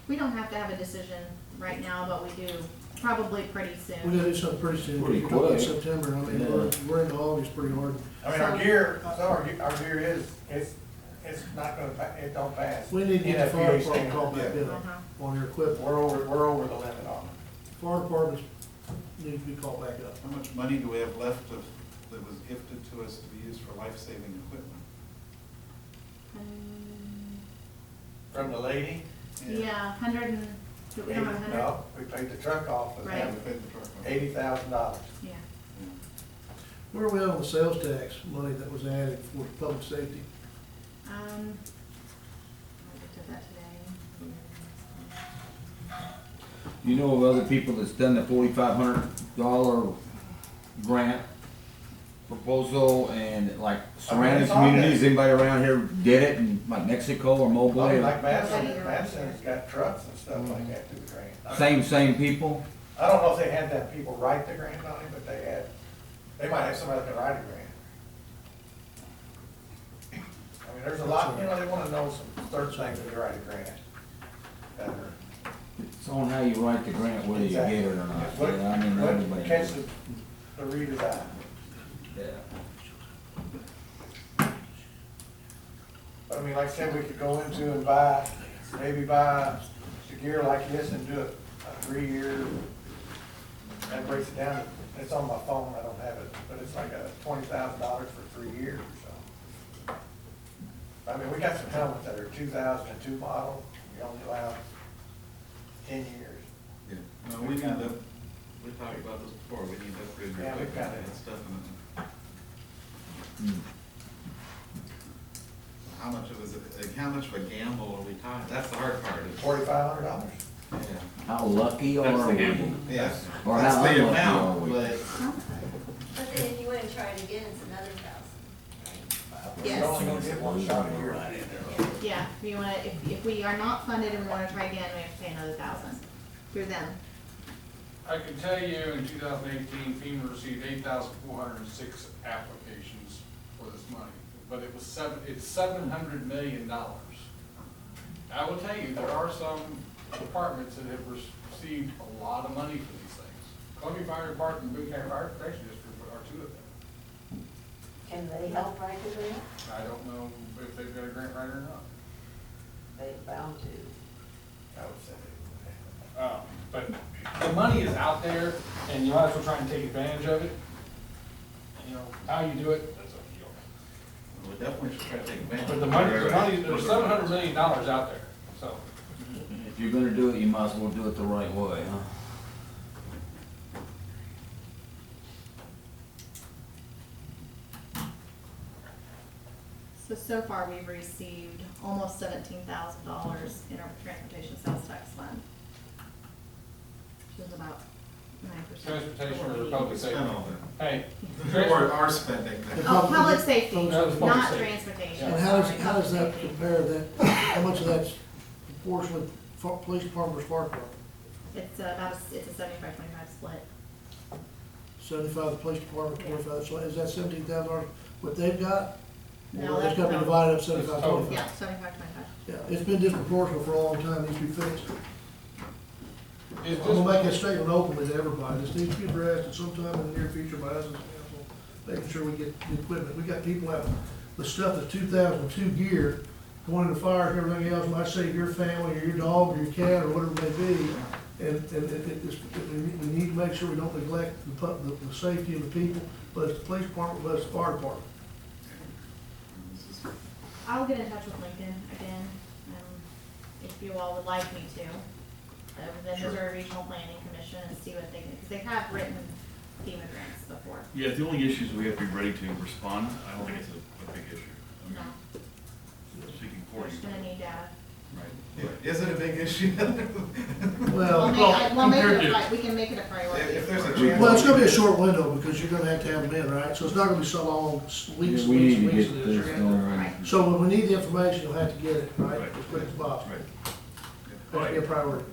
We don't have to have a decision right now, but we do probably pretty soon. We gotta do something pretty soon, Pretty you're talking quick. September, I mean, Yeah. we're into August pretty hard. I mean, our gear it's not gonna, it don't pass. We need to get the NFPA fire department standard. called back in Uh-huh. on your equipment. We're over the limit on it. Fire departments need to be called back up. How much money do we have left that was gifted to us to be used for life-saving equipment? From the lady, Yeah, But we don't have a hundred? No, we paid the truck off with Right. them, $80,000. Yeah. Where are we at on the sales tax money that was added for public safety? I looked at that today. You know of other people that's done the $4,500 grant proposal and like surrounding it's on there. communities, anybody around here did it in like Mexico or Mobile? Like Manson's got trucks and stuff like that through the grant. Same people? I don't know if they had them people write the grant on it, but they might have somebody that can write a grant. I mean, there's a lot, they wanna know some certain things when you write a grant. that are- It's on how you write the grant, whether you get it or not. What- Yeah, I mean, what everybody. catch the reader's eye. Yeah. But I mean, like I said, we could go into and maybe buy the gear like this and do it a 3-year. That breaks it down. It's on my phone, I don't have it, but it's like $20,000 for 3 years or so. I mean, we got some helmets that are 2002 model, you only allow 10 years. Yeah, no, we talked about this before, we need to upgrade your Yeah, we've got equipment, it. it's definitely. Mm. How much of how much of a gamble are we talking? That's the hard part. is- $4,500. Yeah. How lucky That's are the we? gamble. Yes. Or That's how the unlucky are amount, we? but But then if you wanna try it again, it's another 1,000, Yes. You're only gonna get one shot a year. Yeah, we wanna, if we are not funded and we wanna try again, we have to pay another 1,000 through them. I can tell you in 2018, FEMA received 8,406 applications for this money, but it's $700 million. I will tell you, there are some departments that have received a lot of money for these things. Columbia Fire Department and Boone County Fire Protection District are 2 of them. Can they help write the grant? I don't know if they've got a grant writer or not. They bound to. I would say. But the money is out there, and you might as well try and take advantage of it. You know, how you do it, that's up to you. we definitely should try to take advantage. But the money, there's $700 million out there, so. If you're gonna do it, you might as well do it the right way, huh? So far, we've received almost $17,000 in our transportation sales tax fund. Which is about 9%. Transportation of what we or need. public safety? Spend all Hey. Or our spending. Oh, public safety, Public not safety. transportation. And sorry, how does that public safety. compare that, how much of that's proportionally police department versus fire department? It's it's a 75-25 split. 75 the police department, 45, so is that $17,000 what they've got? No, Or that's it's gotta be no. divided up 75, total. 25? Yeah, 75-25. Yeah, it's been disproportional for a long time, needs to be fixed. Is I'm gonna make that this, statement openly to everybody, this needs to be addressed at some time in the near future by us as a council, making sure we get the equipment. We got people out with stuff that's 2002 gear, going into fire and everything else, might save your family or your dog or your cat or whatever it may be. We need to make sure we don't neglect the safety of the people, but it's the police department, but it's the fire department. I'll get in touch with Lincoln again, if you all would like me to, the Missouri Regional Planning Commission, and see what they can, because they have written FEMA grants before. Yeah, the only issue is we have to be ready to respond. I don't think it's a big issue. No, Speaking for we're you. just gonna need data. Right. Is it a big issue? Well, We'll make compared it, to- a we can make it a priority. If there's a chance. well, it's gonna be a short window because you're gonna have to have them in, right? So it's not gonna be so long, weeks and We weeks need and to weeks. get of this You're gonna- going. Right. So when we need the information, you'll have to get it, right, Right. as quick as possible. Right. That'll be a priority.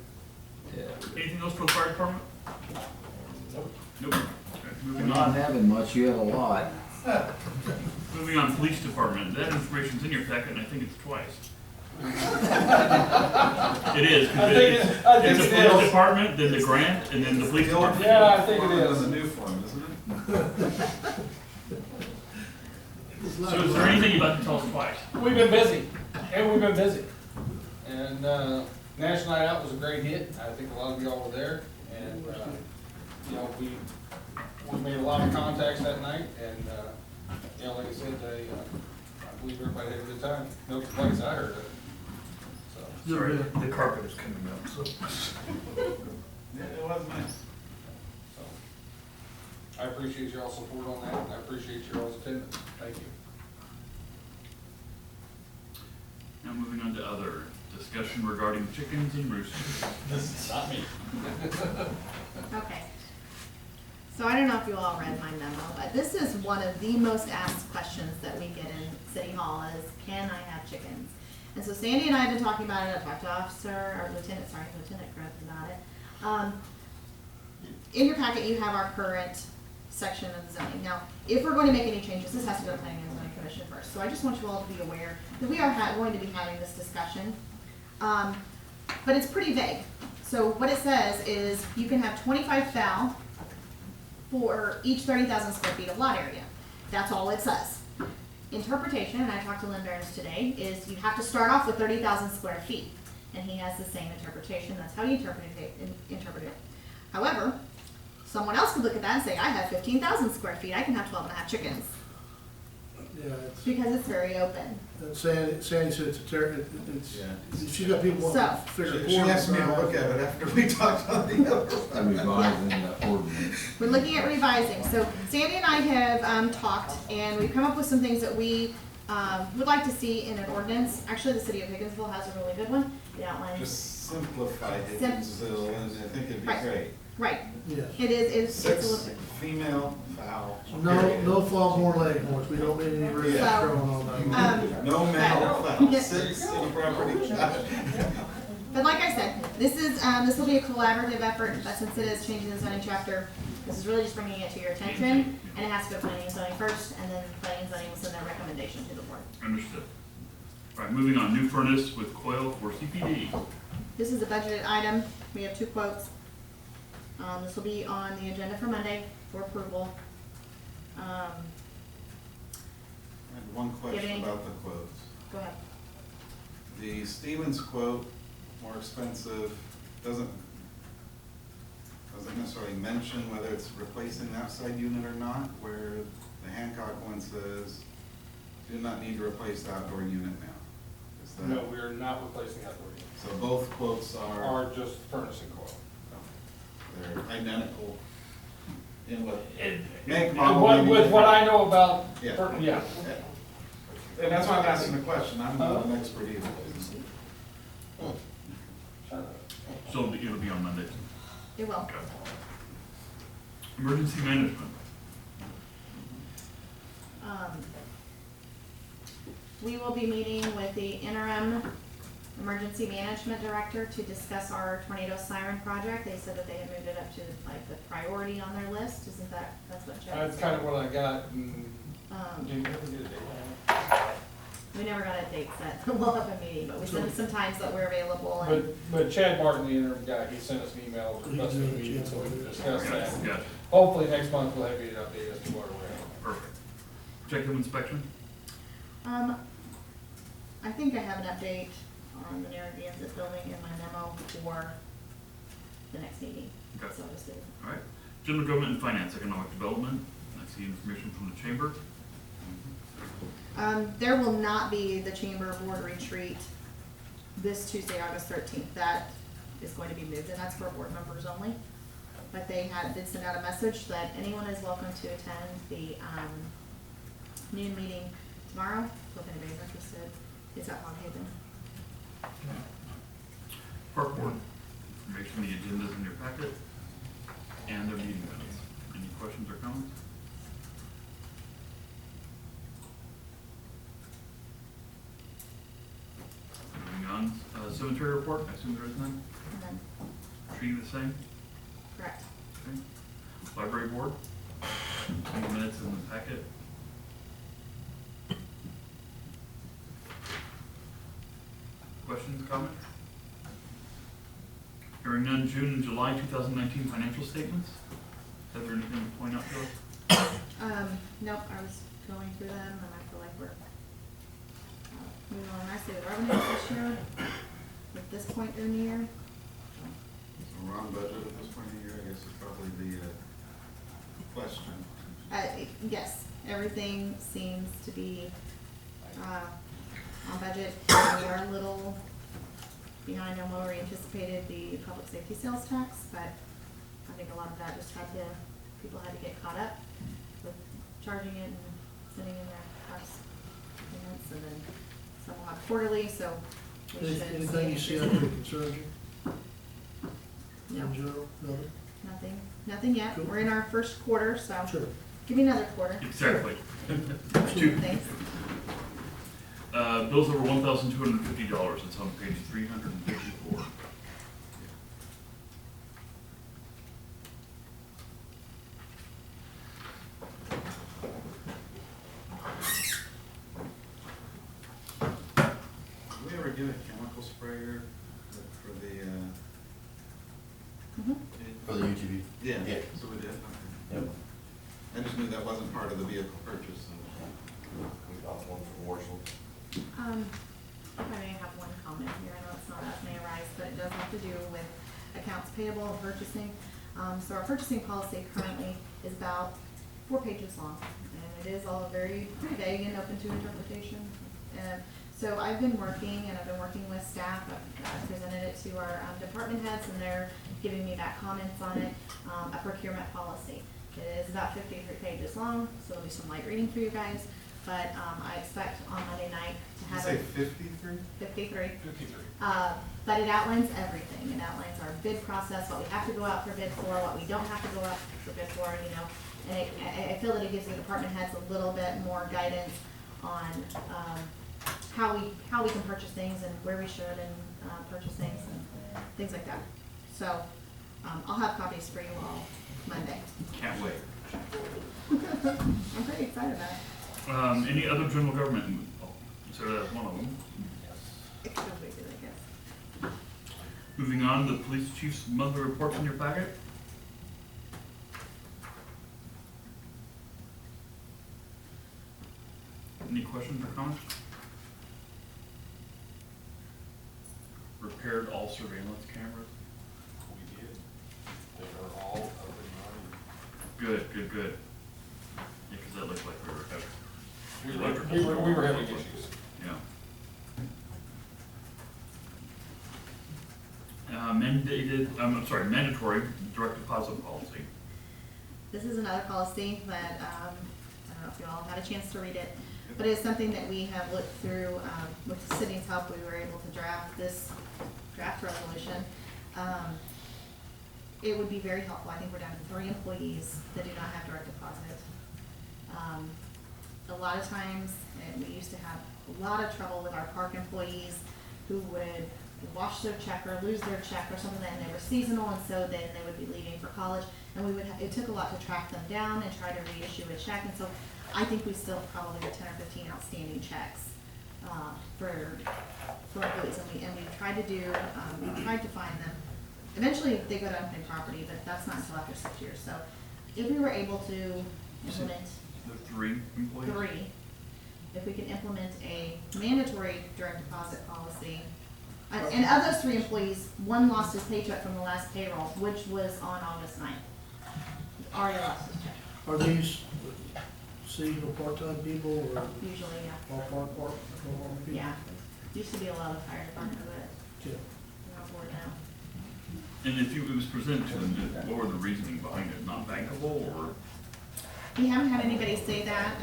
Yeah. Anything else for the fire department? Nope. Okay, We're moving not on. having much, you have a lot. Moving on, police department. That information's in your packet, and I think it's twice. It is, because I think it's it the is. police department, then the grant, and then the police department. Yeah, I think it is. On the new form, isn't it? So is there anything you'd like to tell us twice? We've been busy, and we've been busy. And, National Night Out was a great hit. I think a lot of y'all were there. And, you know, we made a lot of contacts that night, and, you know, like I said, I believe everybody had a good time. No complaints I heard of it. So, Sorry. The carpet is coming up, so. Yeah, it was nice. So, I appreciate y'all's support on that, and I appreciate y'all's attendance. Thank you. Now moving on to other discussion regarding chickens and roosters. This is not me. Okay. So I don't know if you all read my memo, but this is one of the most asked questions that we get in City Hall is, can I have chickens? And so Sandy and I have been talking about it. I talked to Lieutenant Griff about it. In your packet, you have our current section of the zoning. Now, if we're going to make any changes, this has to go to Planning and Zoning Commission first. So I just want you all to be aware that we are going to be having this discussion. But it's pretty vague. So what it says is you can have 25 fowl for each 30,000 square feet of lot area. That's all it says. Interpretation, and I talked to Lynn Barnes today, is you have to start off with 30,000 square feet. And he has the same interpretation. That's how he interpreted it. However, someone else could look at that and say, I have 15,000 square feet. I can have 12 and a half chickens. Yeah, Because it's very open. Sandy said it's she's got people So- wanting to figure She asked me to look at it after we talked on the other one. Revising the ordinance. We're looking at revising. So Sandy and I have talked, and we've come up with some things that we would like to see in an ordinance. Actually, the city of Higginsville has a really good one. It outlines. Just simplify it, so I think it'd be Right. great. Right. Yes. It is, it's a little Six bit. female fowl. No foghorn leghorns, we don't need any roosters So, crowing all night. No male fowl, Yeah. 6 in a property. But like I said, this will be a collaborative effort, but since it is changing the zoning chapter, this is really just bringing it to your attention, and it has to go to planning and zoning first, and then planning and zoning will send their recommendation to the board. Understood. All right, moving on, new furnace with coil for CPD. This is a budgeted item. We have 2 quotes. This will be on the agenda for Monday for approval. I had one You have question any- about the quotes. Go ahead. The Stevens quote, more expensive, doesn't necessarily mention whether it's replacing the outside unit or not, where the Hancock one says, do not need to replace the outdoor unit now. Is that? No, we are not replacing that wording. So both quotes are, Just furnace and coil. they're identical in what, And make, model, with what I know about, Yeah. yeah. And that's why I'm asking the question, I'm not an expert either. So it'll be on Monday. It will. Okay. Emergency management. We will be meeting with the interim emergency management director to discuss our tornado siren project. They said that they had moved it up to like the priority on their list. Isn't that's what Jeff That's said? kind of what I got, and Um, you never get a date on it. We never got a date set. We'll have a meeting, but we sent some times that we're available and. But Chad Martin, the interim guy, he sent us an email requesting a meeting, so we can discuss that. Gotcha. Hopefully next month we'll have you an update as to where we're at. Perfect. Protective inspection. I think I have an update on the Narragansett building in my memo for the next meeting. Okay. So I'll just do it. All right. General government and finance, economic development. I see information from the chamber. There will not be the chamber board retreat this Tuesday, August 13th. That is going to be moved, and that's for board members only. But they did send out a message that anyone is welcome to attend the noon meeting tomorrow. So if anybody's interested, it's at Hog Haven. Park board. Information, the agendas in your packet, and their meeting minutes. Any questions or comments? Moving on, cemetery report, I assume there is none. And then, Treating the same. correct. Okay. Library board, any minutes in the packet. Questions, comments? Hearing none, June and July 2019 financial statements. Is there anything to point out to us? Nope, I was going through them and I feel like we're moving on nicely with revenues this year. At this point in the year. So we're on budget at this point of the year, I guess is probably the question. Yes, everything seems to be on budget. We are a little You know, I know Lori anticipated the public safety sales tax, but I think a lot of that just people had to get caught up with charging it and sending in their tax payments, and then some will have quarterly, so we should. Anything you see out there that concerns you No, in general? Nothing? nothing yet. Cool. We're in our first quarter, so Sure. give me another quarter. Exactly. Thanks. Bills over $1,250, it's on page 354. Did we ever get a chemical sprayer for the, Mhm. For the UTV? Yeah, Yeah. so we did, okay. Yep. I just knew that wasn't part of the vehicle purchase, so. We got one for Marshall. I may have one comment here, I know it's not as may arise, but it does have to do with accounts payable and purchasing. So our purchasing policy currently is about 4 pages long, and it is all very vague and open to interpretation. And so I've been working with staff, I've presented it to our department heads, and they're giving me back comments on it, a procurement policy. It is about 53 pages long, so there'll be some light reading for you guys, but I expect on Monday night to You have say it. 53? 53. 53. But it outlines everything. It outlines our bid process, what we have to go out for bid for, what we don't have to go out for bid for, you know. And I feel that it gives the department heads a little bit more guidance on how we can purchase things and where we should and purchase things and things like that. So I'll have copies for you all Monday. Can't wait. I'm pretty excited about it. Any other general government? So that's one of them. It's so big, I guess. Moving on, the police chief's monthly reports in your packet. Any questions or comments? Repaired all surveillance cameras. We did. They are all up and Good. Yeah, because that looked like we were having. running. We were having issues. Yeah. Mandatory direct deposit policy. This is another policy that, I don't know if you all had a chance to read it, but it's something that we have looked through, with the city's help, we were able to draft this draft resolution. It would be very helpful. I think we're down to 3 employees that do not have direct deposit. A lot of times, and we used to have a lot of trouble with our park employees who would wash their check or lose their check or something, and they were seasonal, and so then they would be leaving for college, and it took a lot to track them down and try to reissue a check, and so I think we still probably got 10 or 15 outstanding checks for employees, and we tried to find them. Eventually, they go to unpaid property, but that's not until after 6 years. So, if we were able to implement The 3 employees? if we can implement a mandatory direct deposit policy, and of those 3 employees, one lost his paycheck from the last payroll, which was on August 9th. Already lost his check. Are these seasonal part-time people or Usually, yeah. all part-time people? Yeah. Used to be a lot of fire department, but Yeah. we're on board now. And if it was presented to them, what were the reasoning behind it? Not bankable or? We haven't had anybody say that.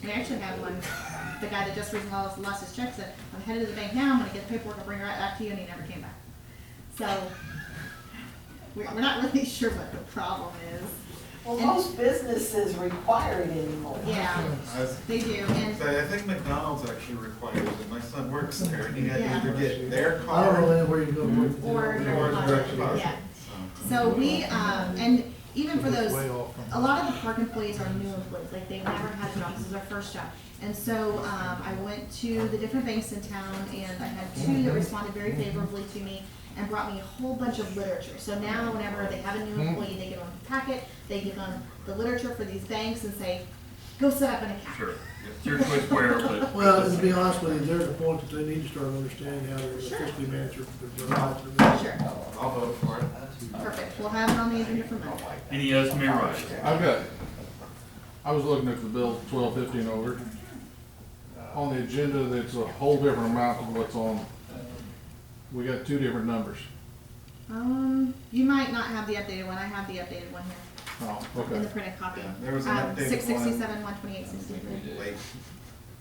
We actually had one, the guy that just recently lost his check said, I'm headed to the bank now, I'm gonna get the paperwork, I'll bring it right back to you, and he never came back. So, we're not really sure what the problem is. Well, And- most businesses require it anymore. Yeah, they do, and, So I think McDonald's actually requires it. My son works there, and he had to Yeah. either get their I don't card know anywhere you go work. or, or direct deposit. yeah. So. So we, and even for those, Way off from- a lot of the park employees are new employees, like they've never had a job, this is their first job. And so, I went to the different banks in town, and I had 2 that responded very favorably to me and brought me a whole bunch of literature. So now, whenever they have a new employee, they give them a packet, they give them the literature for these banks and say, go set up an account. Sure. It's your choice where, but. Well, to be honest with you, they're at the point that they need to start understanding how to officially manage their lives. Sure, I'll vote for it. perfect, we'll have it on the agenda for Monday. Any others may arise? I was looking at the bill 1215 over. On the agenda, that's a whole different amount than what's on We got two different numbers. You might not have the updated one, I have the updated one here, Oh, in the okay. printed copy. Yeah, there was an updated 667, 128.63. Late.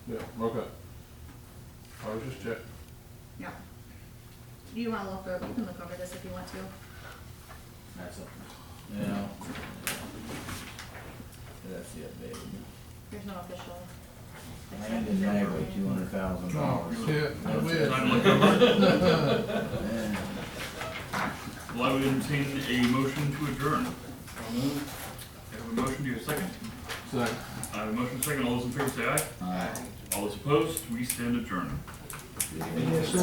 Yeah, okay. I was just checking. Yeah. Do you wanna look over, you can look over this if you want to. That's it. Yeah. That's it, baby. There's no official. Land in Nagway, $200,000. Oh, shit, I wish. Time to look over it. Well, I would entertain a motion to adjourn. I have a motion, do you have a second? Second. I have a motion, second, all those in favor say aye. Aye. All those opposed, we stand adjourned. Yes, sir.